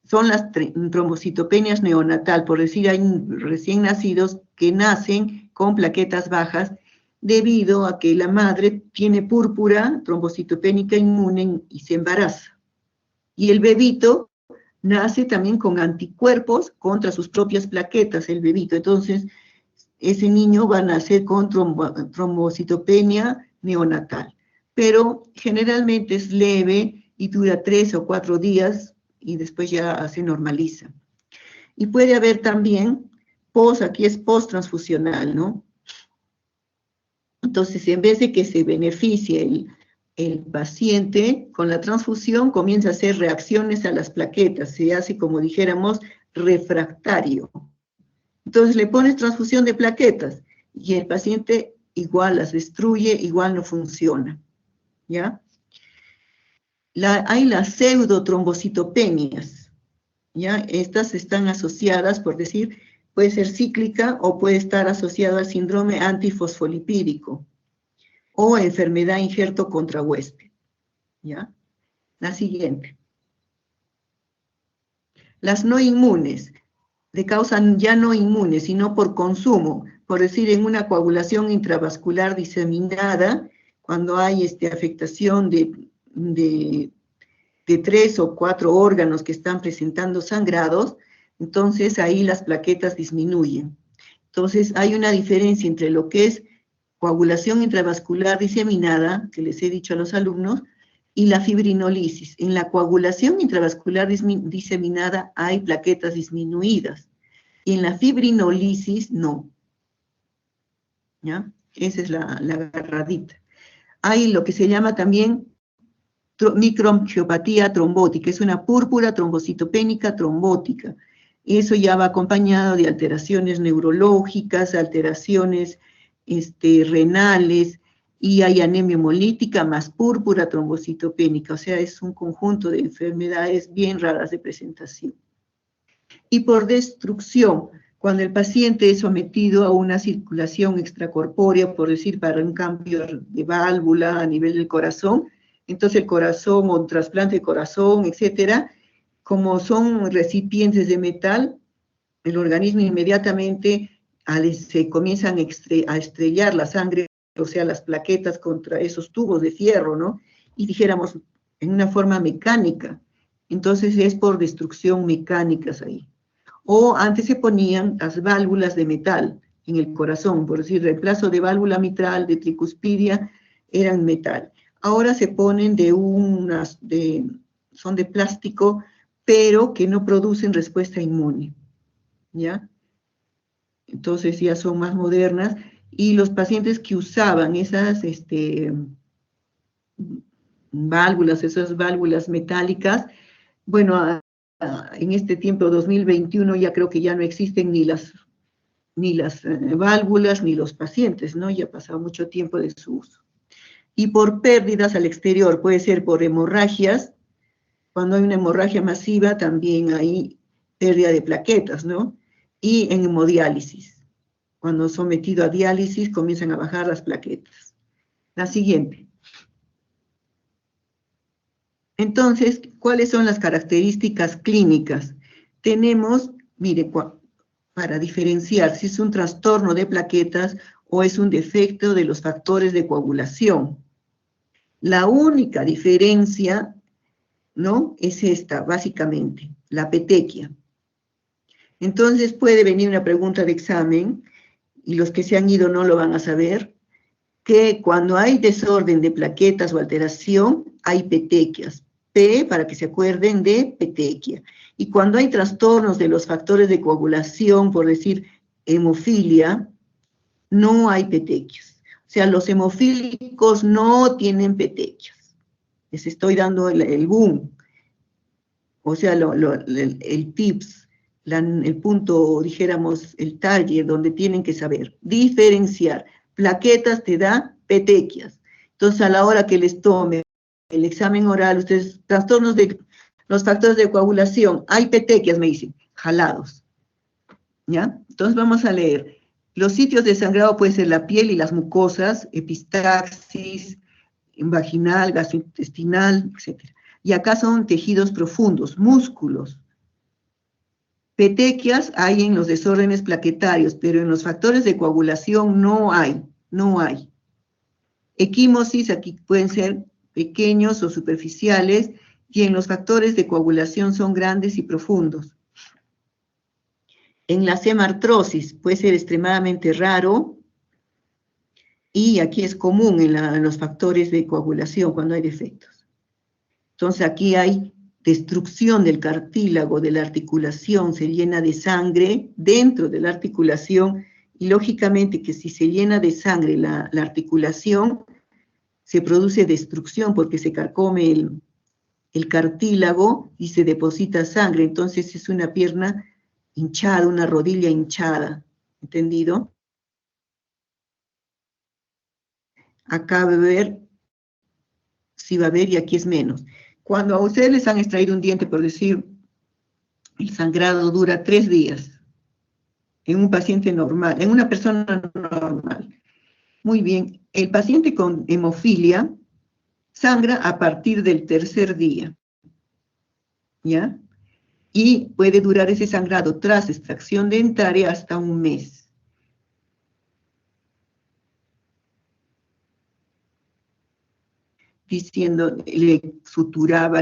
son las trombocitopenias neonatal, por decir, hay recién nacidos que nacen con plaquetas bajas debido a que la madre tiene púrpura trombocitopénica inmune y se embaraza. Y el bebito nace también con anticuerpos contra sus propias plaquetas, el bebito. Entonces, ese niño va a nacer con trombocitopenia neonatal. Pero generalmente es leve y dura 3 o 4 días y después ya se normaliza. Y puede haber también aquí es post-transfusional, ¿no? Entonces, en vez de que se beneficie el paciente con la transfusión, comienza a hacer reacciones a las plaquetas, se hace, como dijéramos, refractario. Entonces le pones transfusión de plaquetas y el paciente igual las destruye, igual no funciona, ¿ya? Hay las pseudotrombocitopenias, ¿ya? Estas están asociadas, por decir, puede ser cíclica o puede estar asociada al síndrome antifosfolipídico o enfermedad injerto contra huésped, ¿ya? La siguiente. Las no inmunes, de causa ya no inmune, sino por consumo, por decir, en una coagulación intravascular diseminada, cuando hay afectación de 3 o 4 órganos que están presentando sangrados, entonces ahí las plaquetas disminuyen. Entonces, hay una diferencia entre lo que es coagulación intravascular diseminada, que les he dicho a los alumnos, y la fibrinolisis. En la coagulación intravascular diseminada hay plaquetas disminuidas, y en la fibrinolisis no. ¿Ya? Esa es la agarradita. Hay lo que se llama también microangiopatía trombótica, es una púrpura trombocitopénica trombótica. Eso ya va acompañado de alteraciones neurológicas, alteraciones renales, y hay anemia hemolítica más púrpura trombocitopénica, o sea, es un conjunto de enfermedades bien raras de presentación. Y por destrucción, cuando el paciente es sometido a una circulación extracorpórea, por decir, para un cambio de válvula a nivel del corazón, entonces el corazón o un trasplante de corazón, etcétera, como son recipientes de metal, el organismo inmediatamente se comienzan a estrellar la sangre, o sea, las plaquetas contra esos tubos de fierro, ¿no? Y dijéramos, en una forma mecánica. Entonces es por destrucción mecánicas ahí. O antes se ponían las válvulas de metal en el corazón, por decir, reemplazo de válvula mitral, de tricuspidia, eran metal. Ahora se ponen son de plástico, pero que no producen respuesta inmune, ¿ya? Entonces ya son más modernas, y los pacientes que usaban esas esas válvulas metálicas, bueno, en este tiempo 2021 ya creo que ya no existen ni las válvulas ni los pacientes, ¿no? Ya ha pasado mucho tiempo de su uso. Y por pérdidas al exterior, puede ser por hemorragias. Cuando hay una hemorragia masiva también hay pérdida de plaquetas, ¿no? Y en hemodiálisis. Cuando sometido a diálisis comienzan a bajar las plaquetas. La siguiente. Entonces, ¿cuáles son las características clínicas? Tenemos, mire, para diferenciar si es un trastorno de plaquetas o es un defecto de los factores de coagulación. La única diferencia, ¿no?, es esta, básicamente, la petequia. Entonces puede venir una pregunta de examen, y los que se han ido no lo van a saber, que cuando hay desorden de plaquetas o alteración, hay petequias. P, para que se acuerden de petequia. Y cuando hay trastornos de los factores de coagulación, por decir hemofilia, no hay petequias. O sea, los hemofílicos no tienen petequias. Les estoy dando el boom. O sea, el tips, el punto, dijéramos, el taller, donde tienen que saber diferenciar. Plaquetas te da petequias. Entonces, a la hora que les tome el examen oral, ustedes, trastornos de los factores de coagulación, hay petequias, me dicen, jalados. ¿Ya? Entonces vamos a leer. Los sitios de sangrado pueden ser la piel y las mucosas, epistaxis, vaginal, gastrointestinal, etc. Y acá son tejidos profundos, músculos. Petequias hay en los desórdenes plaquetarios, pero en los factores de coagulación no hay. Equimosis, aquí pueden ser pequeños o superficiales, y en los factores de coagulación son grandes y profundos. En la hemartrosis puede ser extremadamente raro, y aquí es común en los factores de coagulación cuando hay defectos. Entonces aquí hay destrucción del cartílago, de la articulación, se llena de sangre dentro de la articulación, y lógicamente que si se llena de sangre la articulación, se produce destrucción porque se carcome el cartílago y se deposita sangre. Entonces es una pierna hinchada, una rodilla hinchada, ¿entendido? Acá va a ver, sí va a ver, y aquí es menos. Cuando a ustedes les han extraído un diente, por decir, el sangrado dura 3 días en un paciente normal, en una persona normal. Muy bien, el paciente con hemofilia sangra a partir del 3er día, ¿ya? Y puede durar ese sangrado tras extracción dentaria hasta 1 mes. Diciendo, le suturaba,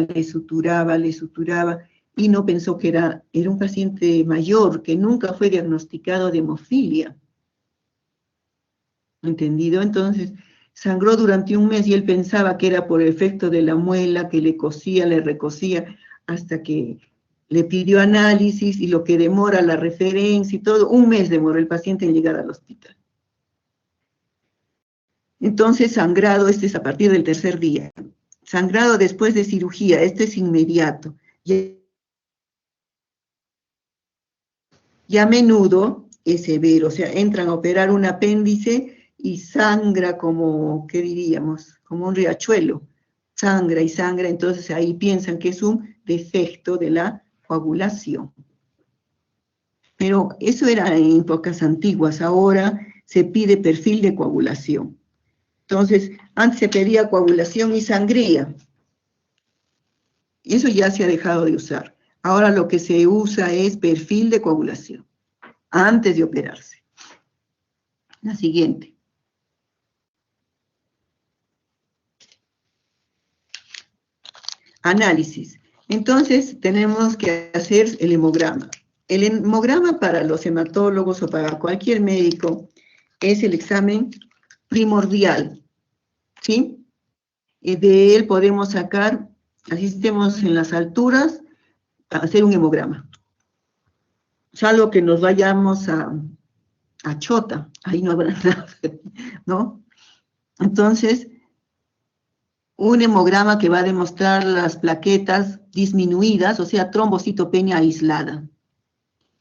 y no pensó que era un paciente mayor, que nunca fue diagnosticado de hemofilia. ¿Entendido? Entonces, sangró durante un mes y él pensaba que era por efecto de la muela que le cosía, le recosía, hasta que le pidió análisis y lo que demora la referencia y todo, un mes demoró el paciente en llegar al hospital. Entonces, sangrado, este es a partir del tercer día. Sangrado después de cirugía, este es inmediato. Y a menudo es severo, o sea, entran a operar un apéndice y sangra como, ¿qué diríamos? Como un riachuelo. Sangra y sangra, entonces ahí piensan que es un defecto de la coagulación. Pero eso era en épocas antiguas, ahora se pide perfil de coagulación. Entonces, antes se pedía coagulación y sangría. Eso ya se ha dejado de usar. Ahora lo que se usa es perfil de coagulación, antes de operarse. La siguiente. Análisis. Entonces, tenemos que hacer el hemograma. El hemograma para los hematólogos o para cualquier médico es el examen primordial, ¿sí? De él podemos sacar, así estemos en las alturas, hacer un hemograma. Salvo que nos vayamos a Chota, ahí no habrá nada, ¿no? Entonces, un hemograma que va a demostrar las plaquetas disminuidas, o sea, trombocitopenia aislada.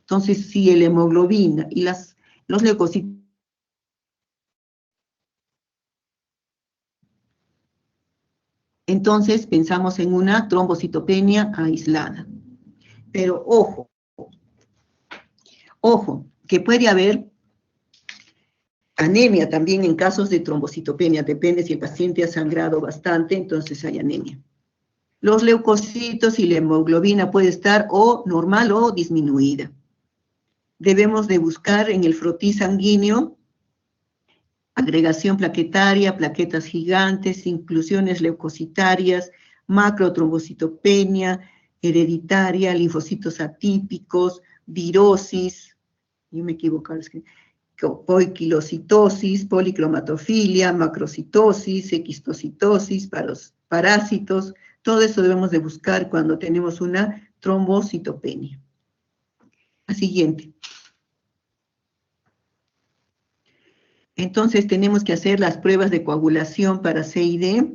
Entonces, si el hemoglobina y los leucocitos entonces pensamos en una trombocitopenia aislada. Pero ojo, que puede haber anemia también en casos de trombocitopenia, depende si el paciente ha sangrado bastante, entonces hay anemia. Los leucocitos y la hemoglobina puede estar o normal o disminuida. Debemos de buscar en el frotí sanguíneo agregación plaquetaria, plaquetas gigantes, inclusiones leucocitarias, macrotrombocitopenia, hereditaria, linfocitos atípicos, virosis, yo me equivoco, poiquilocitosis, policromatofilia, macrocitosis, equistocitosis, parásitos, todo eso debemos de buscar cuando tenemos una trombocitopenia. La siguiente. Entonces tenemos que hacer las pruebas de coagulación para CID,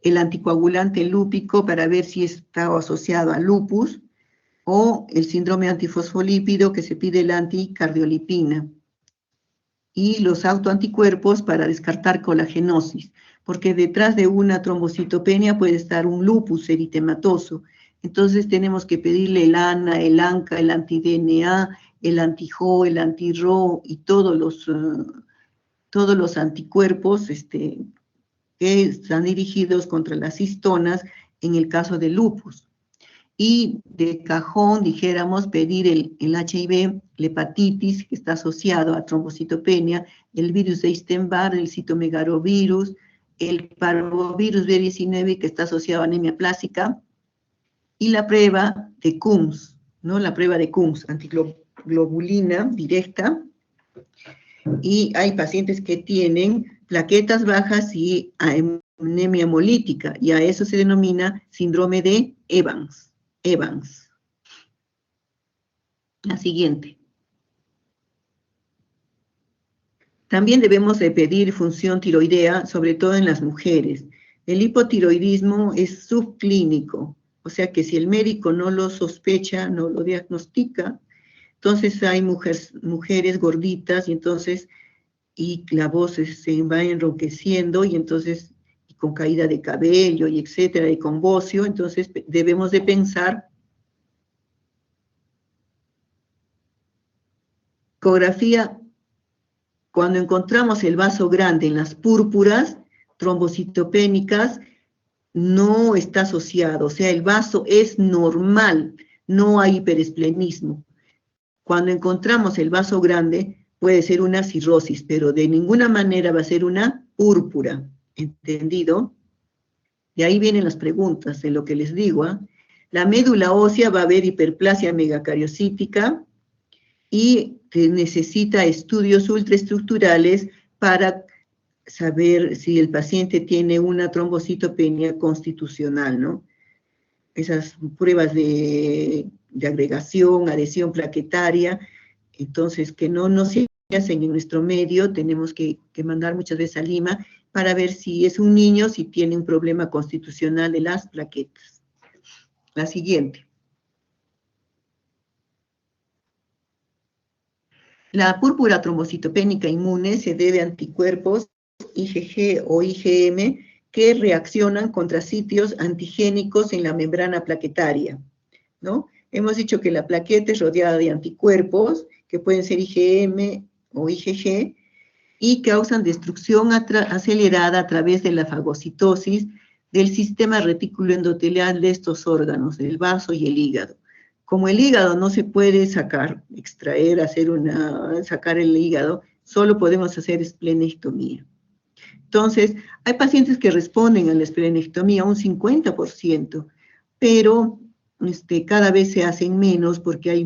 el anticoagulante lúpico para ver si está asociado a lupus, o el síndrome antifosfolípido que se pide la anticardiolipina, y los autoanticuerpos para descartar colagenosis, porque detrás de una trombocitopenia puede estar un lupus eritematoso. Entonces tenemos que pedirle el ANA, el ANCA, el anti-DNA, el anti-JO, el anti-RO y todos los anticuerpos que están dirigidos contra las histonas en el caso de lupus. Y de cajón, dijéramos, pedir el HIV, la hepatitis, que está asociado a trombocitopenia, el virus de Epstein-Barr, el citomegalovirus, el parvovirus B19, que está asociado a anemia plástica, y la prueba de Coombs, ¿no? La prueba de Coombs, antiglobulina directa, y hay pacientes que tienen plaquetas bajas y anemia hemolítica, y a eso se denomina síndrome de Evans. La siguiente. También debemos de pedir función tiroidea, sobre todo en las mujeres. El hipotiroidismo es subclínico, o sea que si el médico no lo sospecha, no lo diagnostica, entonces hay mujeres gorditas y la voz se va enronqueciendo y entonces con caída de cabello y etcétera, y con bocio, entonces debemos de pensar ecografía. Cuando encontramos el vaso grande en las púrpuras trombocitopénicas, no está asociado, o sea, el vaso es normal, no hay hiperesplenismo. Cuando encontramos el vaso grande, puede ser una cirrosis, pero de ninguna manera va a ser una púrpura, ¿entendido? De ahí vienen las preguntas, de lo que les digo, ¿eh? La médula ósea va a haber hiperplasia megacariocítica y necesita estudios ultraestructurales para saber si el paciente tiene una trombocitopenia constitucional, ¿no? Esas pruebas de agregación, adhesión plaquetaria, entonces que no se hacen en nuestro medio, tenemos que mandar muchas veces a Lima para ver si es un niño, si tiene un problema constitucional de las plaquetas. La siguiente. La púrpura trombocitopénica inmune se debe a anticuerpos IgG o IgM que reaccionan contra sitios antigénicos en la membrana plaquetaria, ¿no? Hemos dicho que la plaqueta es rodeada de anticuerpos, que pueden ser IgM o IgG, y causan destrucción acelerada a través de la fagocitosis del sistema retículo endotelial de estos órganos, el vaso y el hígado. Como el hígado no se puede sacar, extraer, sacar el hígado, solo podemos hacer esplenectomía. Entonces, hay pacientes que responden a la esplenectomía, un 50%, pero cada vez se hacen menos porque hay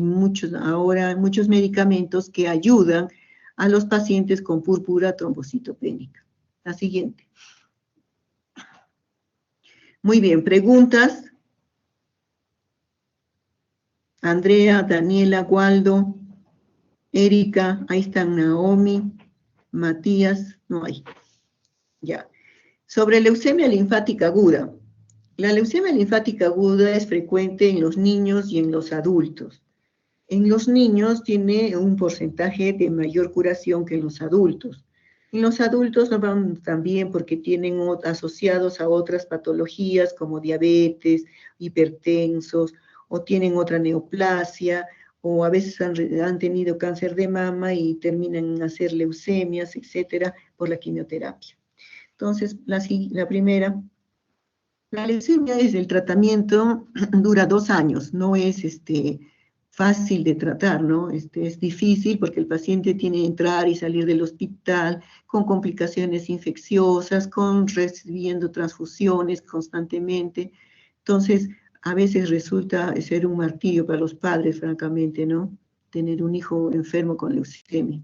ahora muchos medicamentos que ayudan a los pacientes con púrpura trombocitopénica. La siguiente. Muy bien, preguntas. Andrea, Daniela, Waldo, Erika, ahí están Naomi, Matías, no hay. Ya. Sobre leucemia linfática aguda. La leucemia linfática aguda es frecuente en los niños y en los adultos. En los niños tiene un porcentaje de mayor curación que en los adultos. En los adultos no van también porque tienen asociados a otras patologías como diabetes, hipertensos, o tienen otra neoplasia, o a veces han tenido cáncer de mama y terminan en hacer leucemias, etcétera, por la quimioterapia. Entonces, la primera, la leucemia es el tratamiento, dura 2 años, no es fácil de tratar, ¿no? Es difícil porque el paciente tiene que entrar y salir del hospital con complicaciones infecciosas, recibiendo transfusiones constantemente. Entonces, a veces resulta ser un martirio para los padres, francamente, ¿no? Tener un hijo enfermo con leucemia.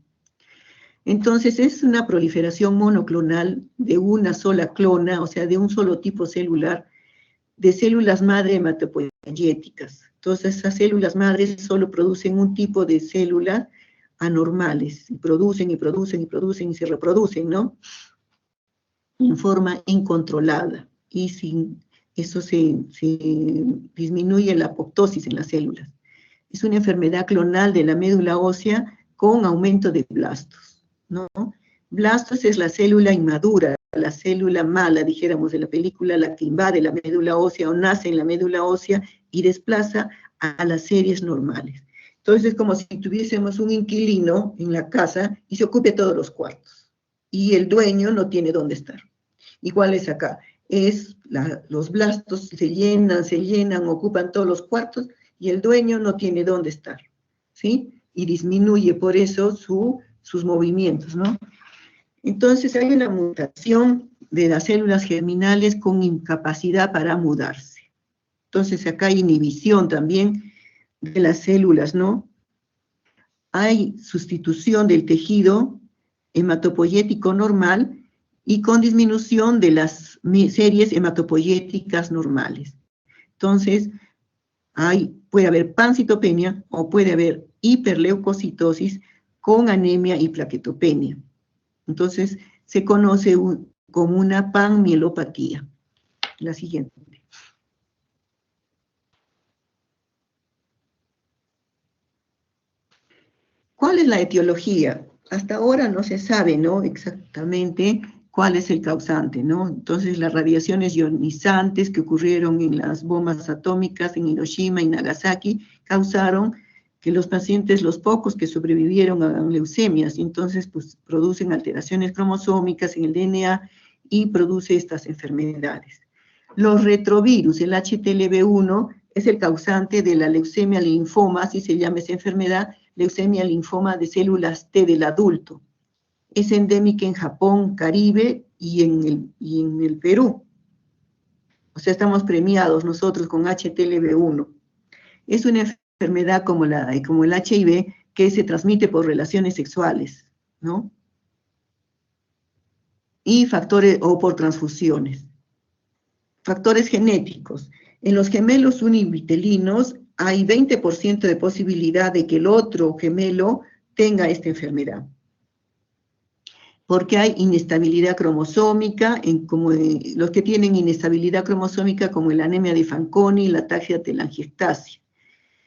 Entonces, es una proliferación monoclonal de una sola clona, o sea, de un solo tipo celular, de células madre hematopoyéticas. Entonces, esas células madres solo producen un tipo de células anormales, y producen, y producen, y producen, y se reproducen, ¿no? En forma incontrolada, y eso se disminuye la apoptosis en las células. Es una enfermedad clonal de la médula ósea con aumento de blastos, ¿no? Blastos es la célula inmadura, la célula mala, dijéramos, de la película, la que invade la médula ósea o nace en la médula ósea y desplaza a las series normales. Entonces es como si tuviésemos un inquilino en la casa y se ocupe todos los cuartos, y el dueño no tiene dónde estar. Igual es acá, los blastos se llenan, ocupan todos los cuartos, y el dueño no tiene dónde estar, ¿sí? Y disminuye por eso sus movimientos, ¿no? Entonces hay una mutación de las células germinales con incapacidad para mudarse. Entonces acá hay inhibición también de las células, ¿no? Hay sustitución del tejido hematopoyético normal y con disminución de las series hematopoyéticas normales. Entonces, puede haber pancitopenia o puede haber hiperleucocitosis con anemia y plaquetopenia. Entonces, se conoce como una panmielopatía. La siguiente. ¿Cuál es la etiología? Hasta ahora no se sabe, ¿no? Exactamente cuál es el causante, ¿no? Entonces, las radiaciones ionizantes que ocurrieron en las bombas atómicas en Hiroshima y Nagasaki causaron que los pacientes, los pocos que sobrevivieron, hagan leucemias, y entonces pues, producen alteraciones cromosómicas en el DNA y produce estas enfermedades. Los retrovirus, el HTLV1, es el causante de la leucemia linfoma, así se llama esa enfermedad, leucemia linfoma de células T del adulto. Es endémica en Japón, Caribe y en el Perú. O sea, estamos premiados nosotros con HTLV1. Es una enfermedad como el HIV que se transmite por relaciones sexuales, ¿no? Y factores, o por transfusiones. Factores genéticos. En los gemelos univitelinos hay 20% de posibilidad de que el otro gemelo tenga esta enfermedad. Porque hay inestabilidad cromosómica, los que tienen inestabilidad cromosómica como la anemia de Fanconi, la ataxia telangiectasia.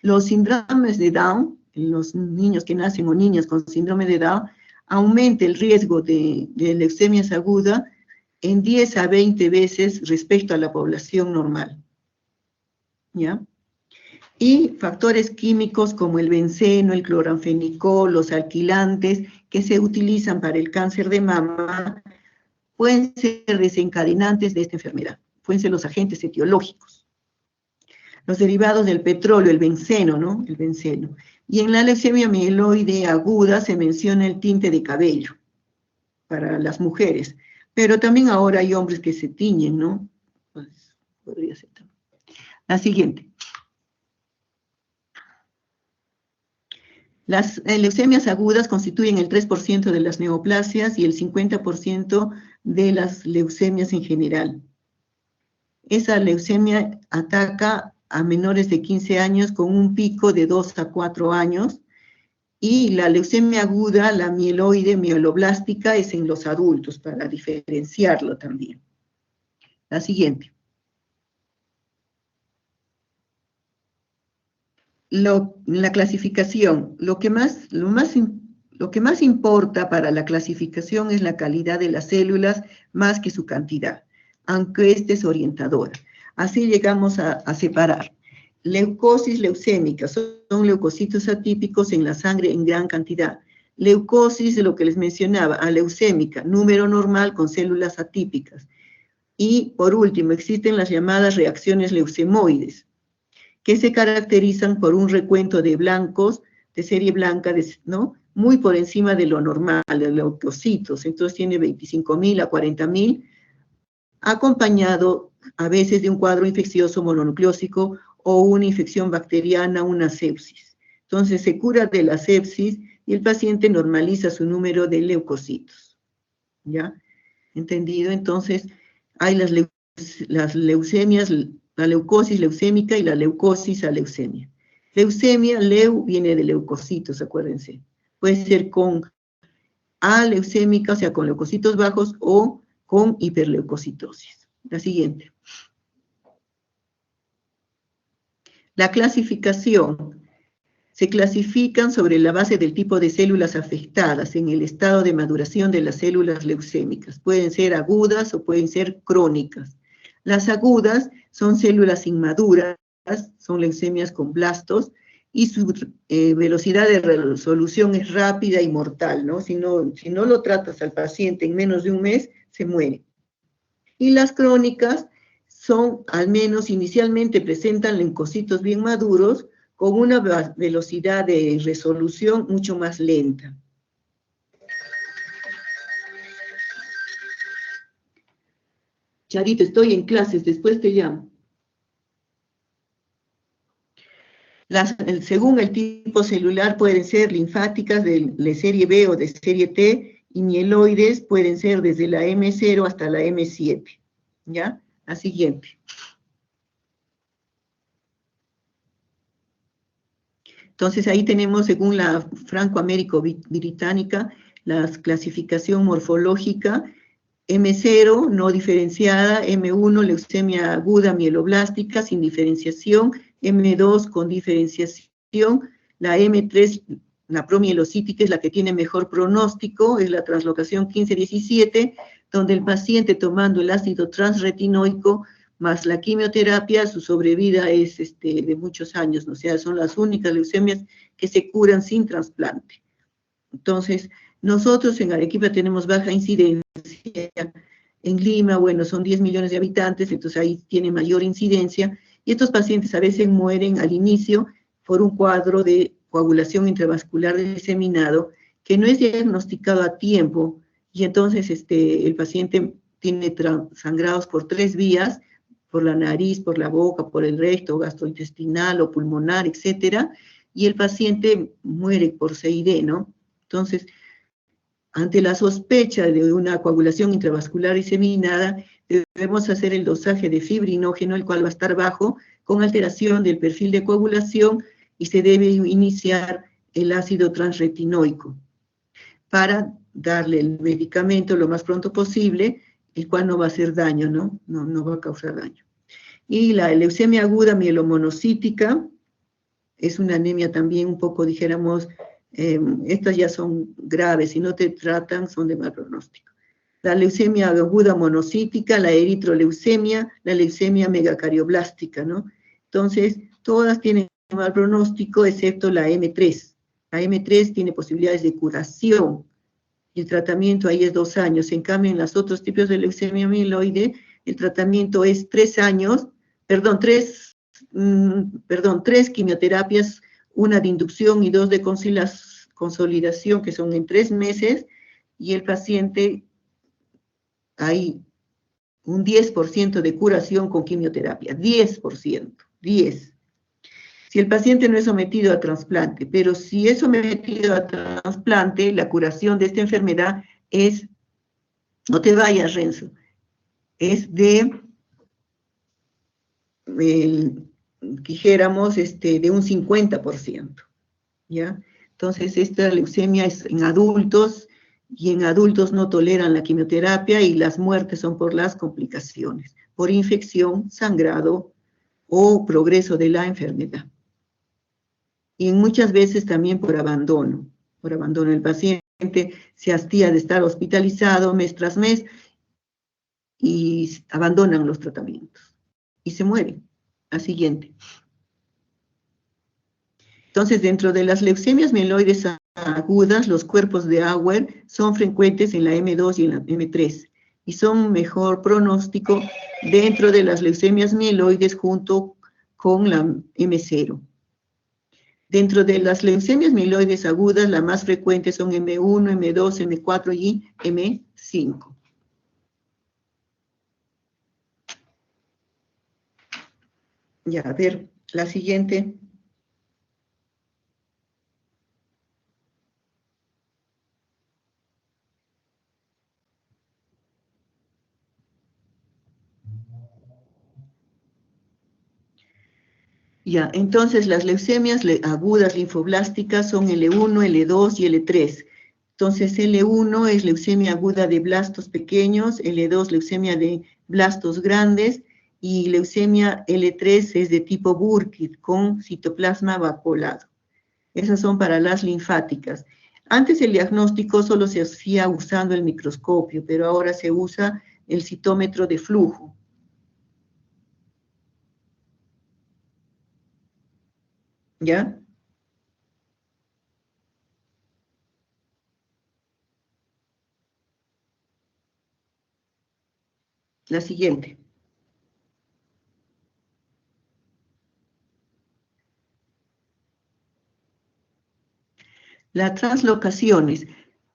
Los síndromes de Down, en los niños que nacen o niñas con síndrome de Down, aumenta el riesgo de leucemias agudas en 10 a 20 veces respecto a la población normal. ¿Ya? Y factores químicos como el benceno, el cloranfenicol, los alquilantes que se utilizan para el cáncer de mama pueden ser desencadenantes de esta enfermedad, pueden ser los agentes etiológicos. Los derivados del petróleo, el benceno, ¿no? El benceno. Y en la leucemia mieloide aguda se menciona el tinte de cabello para las mujeres, pero también ahora hay hombres que se tiñen, ¿no? Pues, podría ser también. La siguiente. Las leucemias agudas constituyen el 3% de las neoplasias y el 50% de las leucemias en general. Esa leucemia ataca a menores de 15 años con un pico de 2 a 4 años, y la leucemia aguda, la mieloide, mieloblástica, es en los adultos, para diferenciarlo también. La siguiente. La clasificación, lo que más importa para la clasificación es la calidad de las células más que su cantidad, aunque esta es orientadora. Así llegamos a separar. Leucosis leucémica, son leucocitos atípicos en la sangre en gran cantidad. Leucosis, lo que les mencionaba, aleucémica, número normal con células atípicas. Y por último, existen las llamadas reacciones leucemoides, que se caracterizan por un recuento de blancos, de serie blanca, ¿no? Muy por encima de lo normal, de leucocitos. Entonces tiene 25.000 a 40.000, acompañado a veces de un cuadro infeccioso mononucleósico o una infección bacteriana, una sepsis. Entonces se cura de la sepsis y el paciente normaliza su número de leucocitos. ¿Ya? ¿Entendido? Entonces hay las leucemias, la leucosis leucémica y la leucosis aleucemia. Leucemia, leu viene de leucocitos, acuérdense. Puede ser con aleucémica, o sea, con leucocitos bajos, o con hiperleucocitosis. La siguiente. La clasificación. Se clasifican sobre la base del tipo de células afectadas en el estado de maduración de las células leucémicas. Pueden ser agudas o pueden ser crónicas. Las agudas son células inmaduras, son leucemias con blastos, y su velocidad de resolución es rápida y mortal, ¿no? Si no lo tratas al paciente en menos de un mes, se muere. Y las crónicas son, al menos inicialmente, presentan leucocitos bien maduros, con una velocidad de resolución mucho más lenta. Charito, estoy en clases, después te llamo. Según el tipo celular pueden ser linfáticas de serie B o de serie T, y mieloides pueden ser desde la M0 hasta la M7. ¿Ya? La siguiente. Entonces ahí tenemos, según la franco-américo-británica, la clasificación morfológica: M0, no diferenciada; M1, leucemia aguda mieloblástica, sin diferenciación; M2, con diferenciación; la M3, la promielocítica, es la que tiene mejor pronóstico, es la translocación 15-17, donde el paciente, tomando el ácido transretinoico más la quimioterapia, su sobrevida es de muchos años, ¿no? O sea, son las únicas leucemias que se curan sin trasplante. Entonces, nosotros en Arequipa tenemos baja incidencia. En Lima, bueno, son 10 millones de habitantes, entonces ahí tiene mayor incidencia, y estos pacientes a veces mueren al inicio por un cuadro de coagulación intravascular diseminado que no es diagnosticado a tiempo, y entonces el paciente tiene sangrados por 3 vías, por la nariz, por la boca, por el recto, gastrointestinal o pulmonar, etcétera, y el paciente muere por CID, ¿no? Entonces, ante la sospecha de una coagulación intravascular diseminada, debemos hacer el dosaje de fibrinógeno, el cual va a estar bajo, con alteración del perfil de coagulación, y se debe iniciar el ácido transretinoico para darle el medicamento lo más pronto posible, el cual no va a hacer daño, ¿no? No va a causar daño. Y la leucemia aguda mielomonocítica es una anemia también un poco, dijéramos, estas ya son graves, si no te tratan son de mal pronóstico. La leucemia aguda monocítica, la eritroleucemia, la leucemia megacariblástica, ¿no? Entonces, todas tienen mal pronóstico excepto la M3. La M3 tiene posibilidades de curación, y el tratamiento ahí es 2 años. En cambio, en los otros tipos de leucemia mieloide, el tratamiento es 3 años, tres quimioterapias, una de inducción y 2 de consolidación, que son en 3 meses, y el paciente, hay un 10% de curación con quimioterapia, 10%, 10%. Si el paciente no es sometido a trasplante, pero si es sometido a trasplante, la curación de esta enfermedad es, no te vayas, Renzo, es de, dijéramos, de un 50%, ¿ya? Entonces, esta leucemia es en adultos, y en adultos no toleran la quimioterapia, y las muertes son por las complicaciones, por infección, sangrado o progreso de la enfermedad. Y muchas veces también por abandono. Por abandono, el paciente se hastía de estar hospitalizado mes tras mes y abandonan los tratamientos y se mueren al siguiente. Entonces, dentro de las leucemias mieloides agudas, los cuerpos de Auer son frecuentes en la M2 y en la M3 y son mejor pronóstico dentro de las leucemias mieloides junto con la M0. Dentro de las leucemias mieloides agudas, las más frecuentes son M1, M2, M4 y M5. Ya, a ver, la siguiente. Ya, entonces las leucemias agudas linfoblásticas son L1, L2 y L3. Entonces L1 es leucemia aguda de blastos pequeños, L2 leucemia de blastos grandes, y leucemia L3 es de tipo Burkitt con citoplasma vacuolado. Esas son para las linfáticas. Antes el diagnóstico solo se hacía usando el microscopio, pero ahora se usa el citómetro de flujo. ¿Ya? La siguiente. Las translocaciones.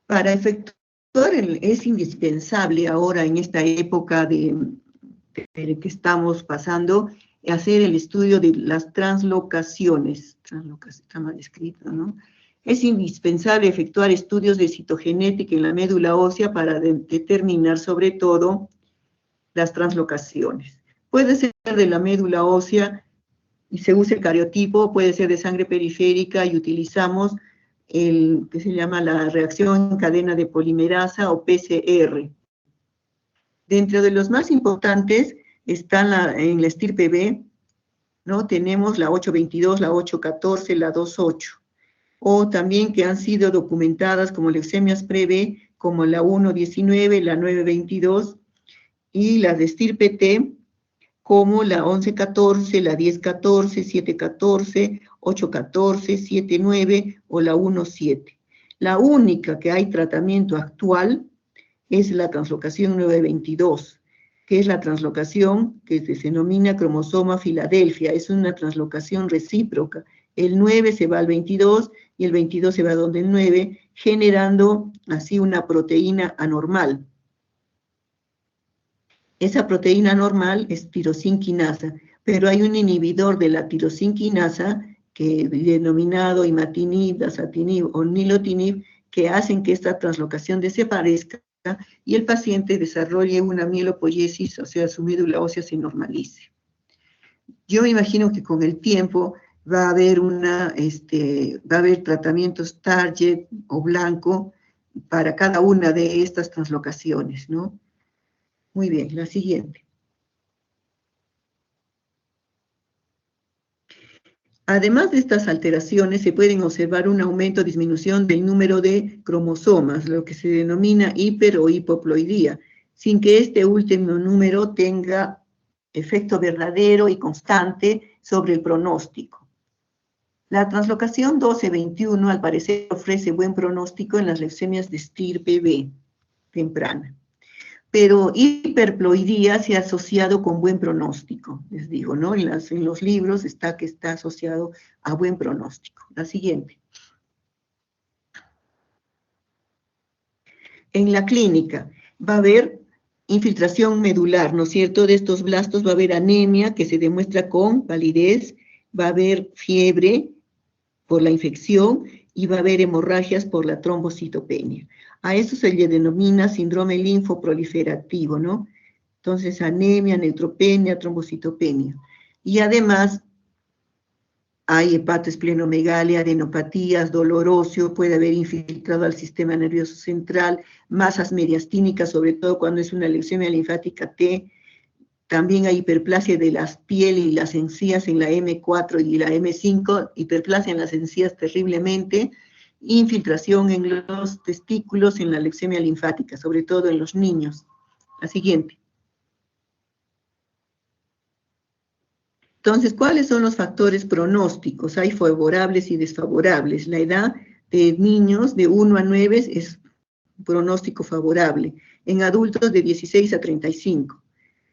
Para efectuar, es indispensable ahora en esta época de que estamos pasando, hacer el estudio de las translocaciones. Está mal escrito, ¿no? Es indispensable efectuar estudios de citogenética en la médula ósea para determinar sobre todo las translocaciones. Puede ser de la médula ósea y se usa el cariotipo, puede ser de sangre periférica y utilizamos el que se llama la reacción en cadena de polimerasa o PCR. Dentro de los más importantes están en la estirpe B, ¿no? Tenemos la 822, la 814, la 28, o también que han sido documentadas como leucemias pre-B, como la 119, la 922, y las de estirpe T, como la 1114, la 1014, 714, 814, 79 o la 17. La única que hay tratamiento actual es la translocación 922, que es la translocación que se denomina cromosoma Filadelfia, es una translocación recíproca. El 9 se va al 22 y el 22 se va donde el 9, generando así una proteína anormal. Esa proteína normal es tirosinquinasa, pero hay un inhibidor de la tirosinquinasa, que denominado imatinib, dasatinib o nilotinib, que hacen que esta translocación desaparezca y el paciente desarrolle una mielopoiesis, o sea, su médula ósea se normalice. Yo me imagino que con el tiempo va a haber tratamientos target o blanco para cada una de estas translocaciones, ¿no? Muy bien, la siguiente. Además de estas alteraciones, se pueden observar un aumento o disminución del número de cromosomas, lo que se denomina hiper o hipoploidía, sin que este último número tenga efecto verdadero y constante sobre el pronóstico. La translocación 12-21 al parecer ofrece buen pronóstico en las leucemias de estirpe B temprana, pero hiperploidía se ha asociado con buen pronóstico, les digo, ¿no? En los libros está que está asociado a buen pronóstico. La siguiente. En la clínica va a haber infiltración medular, ¿no es cierto? De estos blastos va a haber anemia que se demuestra con palidez, va a haber fiebre por la infección y va a haber hemorragias por la trombocitopenia. A eso se le denomina síndrome linfoproliferativo, ¿no? Entonces, anemia, neutropenia, trombocitopenia. Y además, hay hepatoesplenomegalia, adenopatías, dolor óseo, puede haber infiltrado al sistema nervioso central, masas mediastínicas, sobre todo cuando es una leucemia linfática T. También hay hiperplasia de las pieles y las encías en la M4 y la M5, hiperplasia en las encías terriblemente, infiltración en los testículos en la leucemia linfática, sobre todo en los niños. La siguiente. Entonces, ¿cuáles son los factores pronósticos? Hay favorables y desfavorables. La edad de niños de 1 a 9 es pronóstico favorable. En adultos de 16 a 35.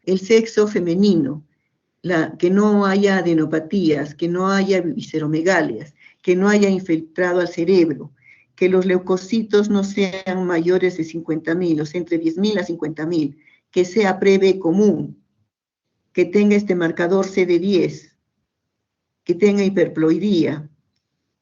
El sexo femenino, que no haya adenopatías, que no haya visceromegalias, que no haya infiltrado al cerebro, que los leucocitos no sean mayores de 50.000, o sea, entre 10.000 a 50.000, que sea pre-B común, que tenga este marcador CD10, que tenga hiperploidía,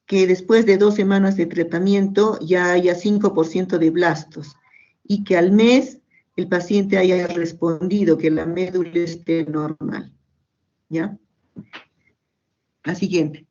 que después de 2 semanas de tratamiento ya haya 5% de blastos y que al mes el paciente haya respondido que la médula esté normal. ¿Ya? La siguiente.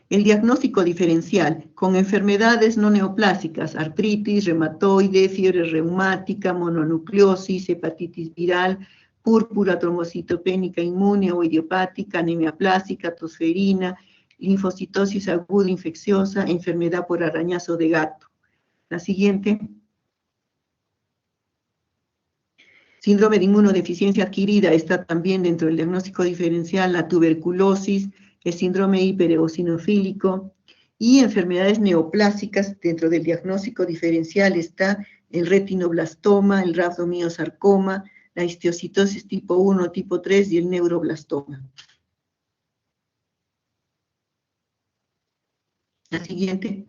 El diagnóstico diferencial con enfermedades no neoplásicas, artritis, reumatoide, fiebre reumática, mononucleosis, hepatitis viral, púrpura trombocitopénica inmune o idiopática, anemia plástica, tosferina, linfocitosis aguda infecciosa, enfermedad por arañazo de gato. La siguiente. Síndrome de inmunodeficiencia adquirida está también dentro del diagnóstico diferencial, la tuberculosis, el síndrome hipereosinofílico y enfermedades neoplásicas. Dentro del diagnóstico diferencial está el retinoblastoma, el rhabdomiosarcoma, la histiocytosis tipo 1, tipo 3 y el neuroblastoma. La siguiente.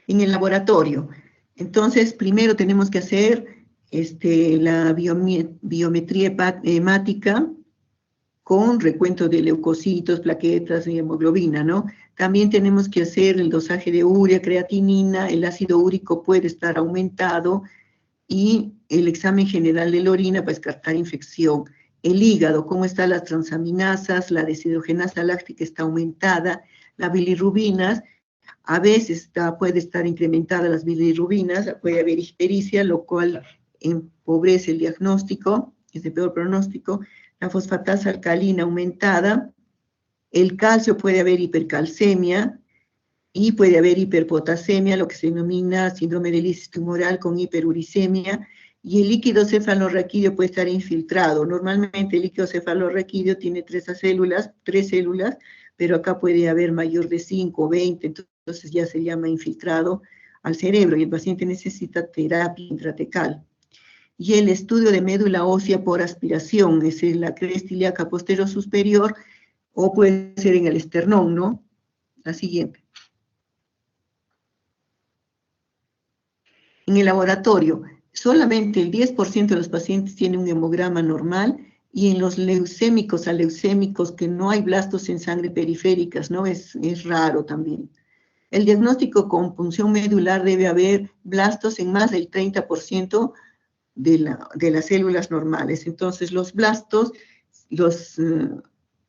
En el laboratorio. Entonces, primero tenemos que hacer la biometría hemática con recuento de leucocitos, plaquetas y hemoglobina, ¿no? También tenemos que hacer el dosaje de urea, creatinina, el ácido úrico puede estar aumentado y el examen general de la orina para descartar infección. El hígado, cómo están las transaminasas, la deshidrogenasa láctica está aumentada, las bilirrubinas, a veces puede estar incrementada las bilirrubinas, puede haber ictericia, lo cual empobrece el diagnóstico, es de peor pronóstico. La fosfatasa alcalina aumentada, el calcio, puede haber hipercalcemia y puede haber hiperpotasemia, lo que se denomina síndrome de lisis tumoral con hiperuricemia, y el líquido cefalorraquídeo puede estar infiltrado. Normalmente el líquido cefalorraquídeo tiene 3 células, pero acá puede haber mayor de 5 o 20, entonces ya se llama infiltrado al cerebro y el paciente necesita terapia intratecal. Y el estudio de médula ósea por aspiración, es en la cresta ilíaca posterior superior, o puede ser en el esternón, ¿no? La siguiente. En el laboratorio, solamente el 10% de los pacientes tiene un hemograma normal, y en los leucémicos aleucémicos que no hay blastos en sangre periféricas, ¿no? Es raro también. El diagnóstico con punción medular debe haber blastos en más del 30% de las células normales. Entonces, los blastos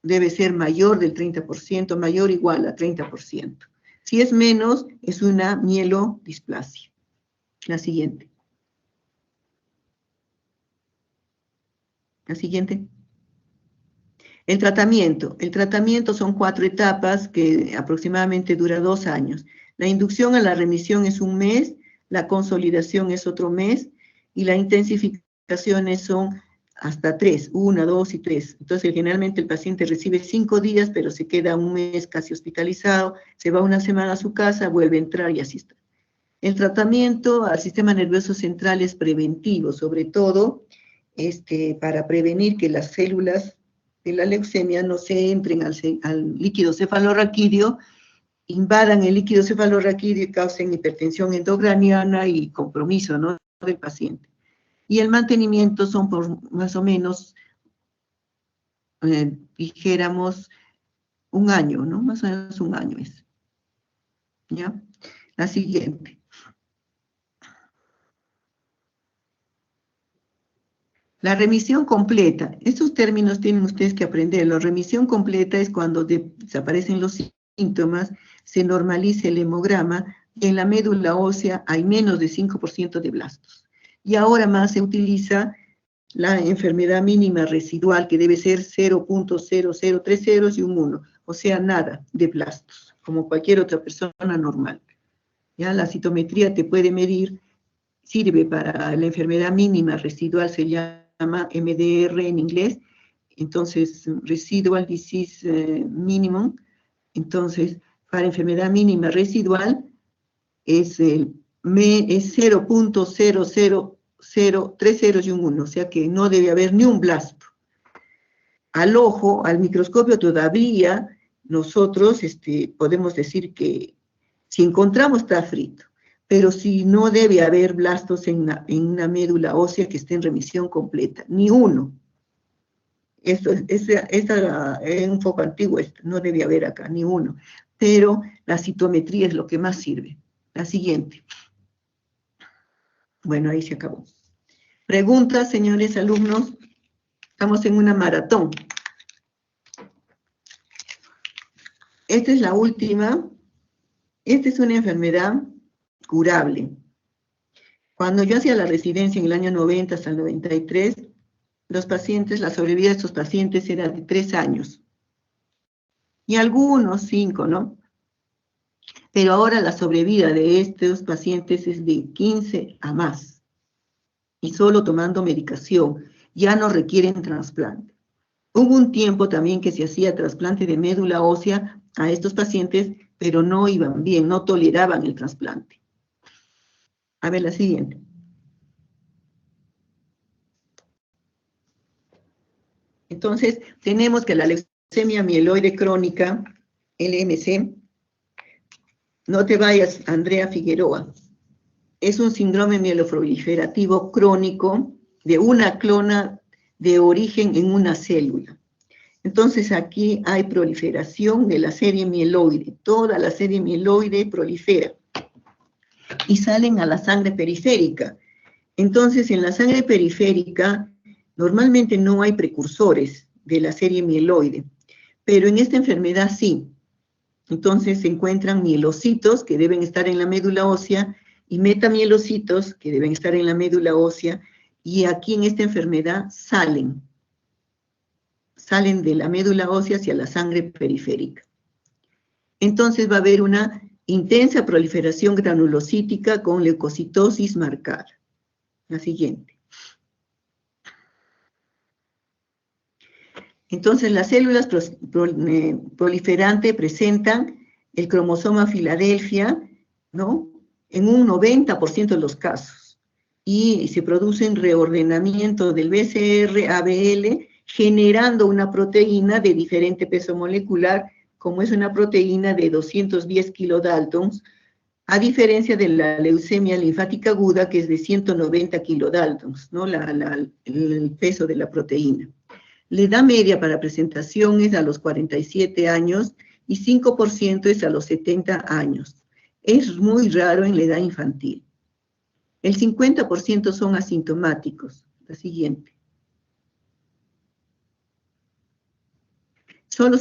debe ser mayor del 30%, mayor o igual a 30%. Si es menos, es una mielodisplasia. La siguiente. La siguiente. El tratamiento son 4 etapas que aproximadamente dura 2 años. La inducción a la remisión es 1 mes, la consolidación es otro mes, y las intensificaciones son hasta 3, 1, 2 y 3. Entonces, generalmente el paciente recibe 5 días, pero se queda 1 mes casi hospitalizado, se va 1 semana a su casa, vuelve a entrar y así está. El tratamiento al sistema nervioso central es preventivo, sobre todo para prevenir que las células de la leucemia no se entren al líquido cefalorraquídeo, invadan el líquido cefalorraquídeo y causen hipertensión endocraniana y compromiso, ¿no?, del paciente. Y el mantenimiento son por más o menos, dijéramos, 1 año, ¿no? Más o menos 1 año es. ¿Ya? La siguiente. La remisión completa. Estos términos tienen ustedes que aprender. La remisión completa es cuando desaparecen los síntomas, se normaliza el hemograma y en la médula ósea hay menos de 5% de blastos. Y ahora más se utiliza la enfermedad mínima residual, que debe ser 0.0030 y un 1, o sea, nada de blastos, como cualquier otra persona normal. ¿Ya? La citometría te puede medir, sirve para la enfermedad mínima residual, se llama MDR en inglés, entonces Residual Disease Minimum. Entonces, para enfermedad mínima residual es 0.00030 y un 1, o sea que no debe haber ni un blasto. Al ojo, al microscopio todavía, nosotros podemos decir que si encontramos está frito, pero si no debe haber blastos en una médula ósea que esté en remisión completa, ni uno. Esto es un poco antiguo, no debe haber acá, ni uno. Pero la citometría es lo que más sirve. La siguiente. Bueno, ahí se acabó. Preguntas, señores alumnos. Estamos en una maratón. Esta es la última. Esta es una enfermedad curable. Cuando yo hacía la residencia en el año 90 hasta el 93, los pacientes, la sobrevida de estos pacientes era de 3 años. Y algunos 5, ¿no? Pero ahora la sobrevida de estos pacientes es de 15 a más. Y solo tomando medicación, ya no requieren trasplante. Hubo un tiempo también que se hacía trasplante de médula ósea a estos pacientes, pero no iban bien, no toleraban el trasplante. A ver la siguiente. Entonces, tenemos que la leucemia mieloide crónica, LMC, no te vayas, Andrea Figueroa, es un síndrome mieloproliferativo crónico de una clona de origen en una célula. Entonces aquí hay proliferación de la serie mieloide, toda la serie mieloide prolifera y salen a la sangre periférica. Entonces en la sangre periférica normalmente no hay precursores de la serie mieloide, pero en esta enfermedad sí. Entonces se encuentran mielocitos que deben estar en la médula ósea y metamielocitos que deben estar en la médula ósea, y aquí en esta enfermedad salen de la médula ósea hacia la sangre periférica. Entonces va a haber una intensa proliferación granulocítica con leucocitosis marcada. La siguiente. Entonces las células proliferantes presentan el cromosoma Filadelfia, ¿no?, en un 90% de los casos. Y se produce un reordenamiento del BCR-ABL, generando una proteína de diferente peso molecular, como es una proteína de 210 kilodaltons, A diferencia de la leucemia linfática aguda, que es de 190 kilodaltons, ¿no? El peso de la proteína. La edad media para presentación es a los 47 años y 5% es a los 70 años. Es muy raro en la edad infantil. El 50% son asintomáticos. La siguiente. Solo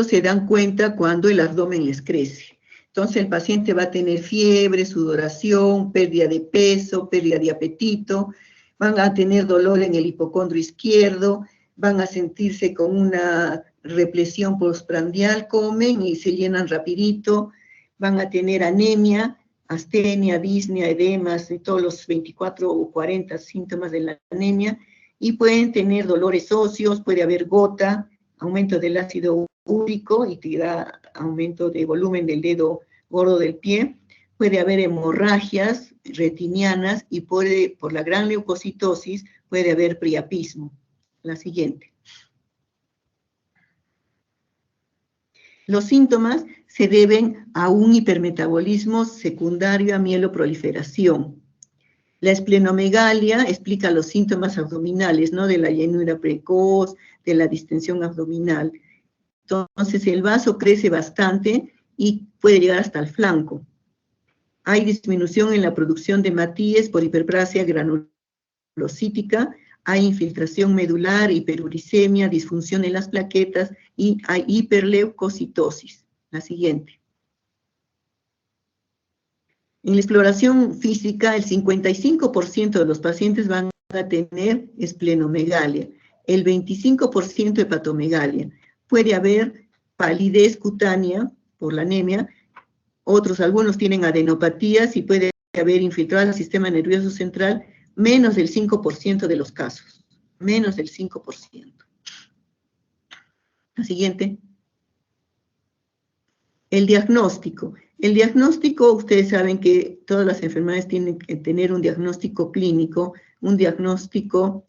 se dan cuenta cuando el abdomen les crece. Entonces el paciente va a tener fiebre, sudoración, pérdida de peso, pérdida de apetito, van a tener dolor en el hipocondrio izquierdo, van a sentirse con una represión postprandial, comen y se llenan rapidito, van a tener anemia, astenia, disnea, edemas, todos los 24 o 40 síntomas de la anemia, y pueden tener dolores óseos, puede haber gota, aumento del ácido úrico y te da aumento de volumen del dedo gordo del pie, puede haber hemorragias retinianas y por la gran leucocitosis puede haber priapismo. La siguiente. Los síntomas se deben a un hipermetabolismo secundario a mieloproliferación. La esplenomegalia explica los síntomas abdominales, ¿no? De la llenura precoz, de la distensión abdominal. Entonces el vaso crece bastante y puede llegar hasta el flanco. Hay disminución en la producción de hematíes por hiperplasia granulocítica, hay infiltración medular, hiperuricemia, disfunción en las plaquetas y hay hiperleucocitosis. La siguiente. En la exploración física, el 55% de los pacientes van a tener esplenomegalia, el 25% hepatomegalia. Puede haber palidez cutánea por la anemia, algunos tienen adenopatías y puede haber infiltrado al sistema nervioso central, menos del 5% de los casos, menos del 5%. La siguiente. El diagnóstico. El diagnóstico, ustedes saben que todas las enfermedades tienen que tener un diagnóstico clínico, un diagnóstico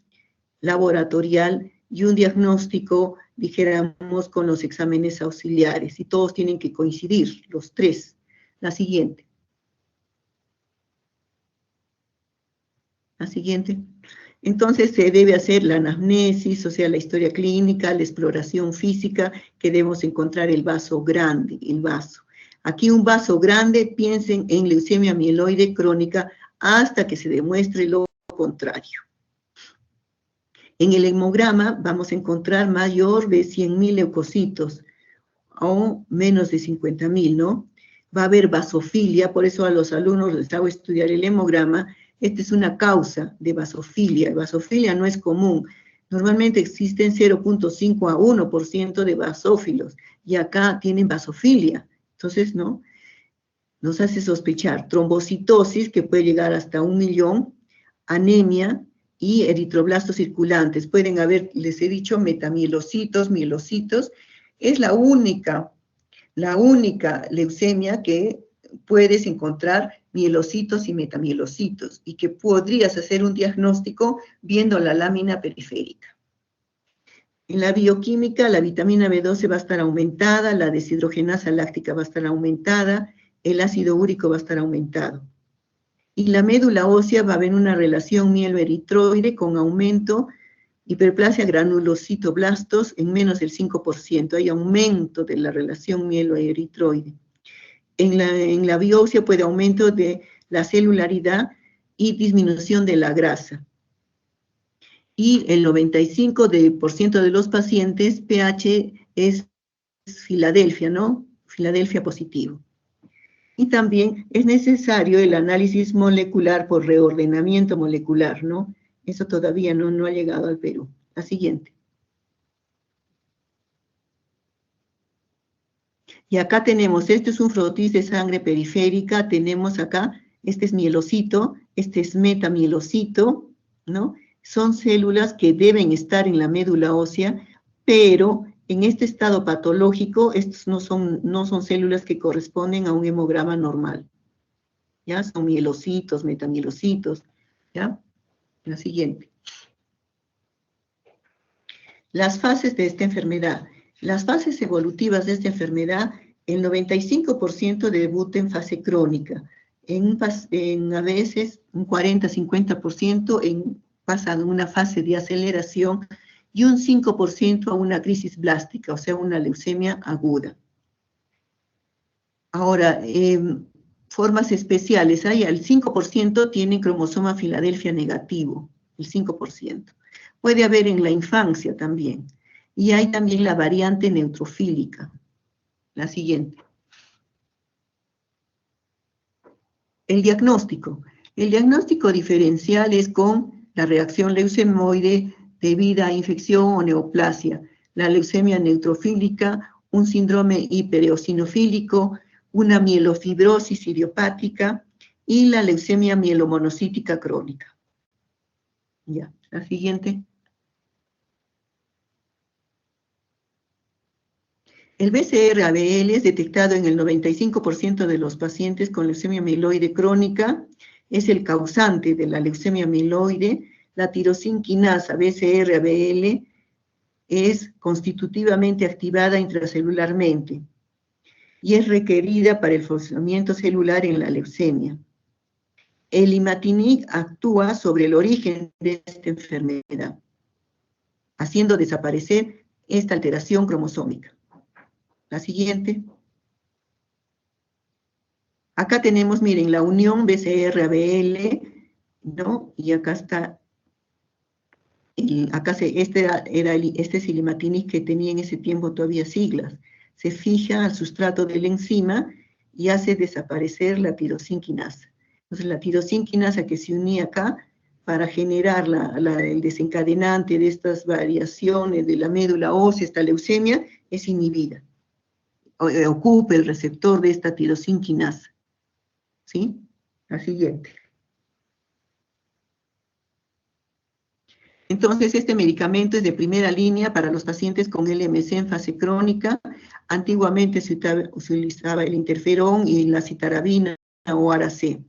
laboratorial y un diagnóstico, dijéramos, con los exámenes auxiliares, y todos tienen que coincidir, los tres. La siguiente. La siguiente. Entonces se debe hacer la anamnesis, o sea, la historia clínica, la exploración física, que debemos encontrar el vaso grande, el vaso. Aquí un vaso grande, piensen en leucemia mieloide crónica hasta que se demuestre lo contrario. En el hemograma vamos a encontrar mayor de 100.000 leucocitos o menos de 50.000, ¿no? Va a haber vasofilia, por eso a los alumnos les hago estudiar el hemograma. Esta es una causa de vasofilia. Vasofilia no es común. Normalmente existen 0.5 a 1% de basófilos y acá tienen vasofilia. Entonces, ¿no? Nos hace sospechar trombocitosis, que puede llegar hasta 1 millón, anemia y eritroblastos circulantes. Pueden haber, les he dicho, metamielocitos, mielocitos. Es la única leucemia que puedes encontrar mielocitos y metamielocitos y que podrías hacer un diagnóstico viendo la lámina periférica. En la bioquímica, la vitamina B12 va a estar aumentada, la deshidrogenasa láctica va a estar aumentada, el ácido úrico va a estar aumentado. Y la médula ósea va a haber una relación mieloeritroide con aumento, hiperplasia granulocitoblastos en menos del 5%. Hay aumento de la relación mieloeritroide. En la biopsia puede aumento de la celularidad y disminución de la grasa. Y el 95% de los pacientes pH es Filadelfia, ¿no? Filadelfia positivo. Y también es necesario el análisis molecular por reordenamiento molecular, ¿no? Eso todavía no ha llegado al Perú. La siguiente. Y acá tenemos, este es un frotis de sangre periférica, tenemos acá, este es mielocito, este es metamielocito, ¿no? Son células que deben estar en la médula ósea, pero en este estado patológico, estos no son células que corresponden a un hemograma normal. ¿Ya? Son mielocitos, metamielocitos, ¿ya? La siguiente. Las fases de esta enfermedad. Las fases evolutivas de esta enfermedad El 95% debuta en fase crónica, a veces un 40-50% pasa de una fase de aceleración y un 5% a una crisis blástica, o sea, una leucemia aguda. Ahora, formas especiales, hay el 5% tienen cromosoma Filadelfia negativo, el 5%. Puede haber en la infancia también. Y hay también la variante neutrofílica. La siguiente. El diagnóstico. El diagnóstico diferencial es con la reacción leucemoide debida a infección o neoplasia, la leucemia neutrofílica, un síndrome hipereosinofílico, una mielofibrosis idiopática y la leucemia mielomonocítica crónica. Ya, la siguiente. El BCR-ABL es detectado en el 95% de los pacientes con leucemia mieloide crónica, es el causante de la leucemia mieloide. La tirosinquinasa BCR-ABL es constitutivamente activada intracelularmente y es requerida para el funcionamiento celular en la leucemia. El imatinib actúa sobre el origen de esta enfermedad, haciendo desaparecer esta alteración cromosómica. La siguiente. Acá tenemos, miren, la unión BCR-ABL, ¿no? Y acá está, este es el imatinib que tenía en ese tiempo todavía siglas. Se fija al sustrato de la enzima y hace desaparecer la tirosinquinasa. Entonces, la tirosinquinasa que se unía acá para generar el desencadenante de estas variaciones de la médula ósea, esta leucemia, es inhibida. Ocupa el receptor de esta tirosinquinasa. ¿Sí? La siguiente. Entonces, este medicamento es de primera línea para los pacientes con LMC en fase crónica. Antiguamente se utilizaba el interferón y la citarabina o ARA-C.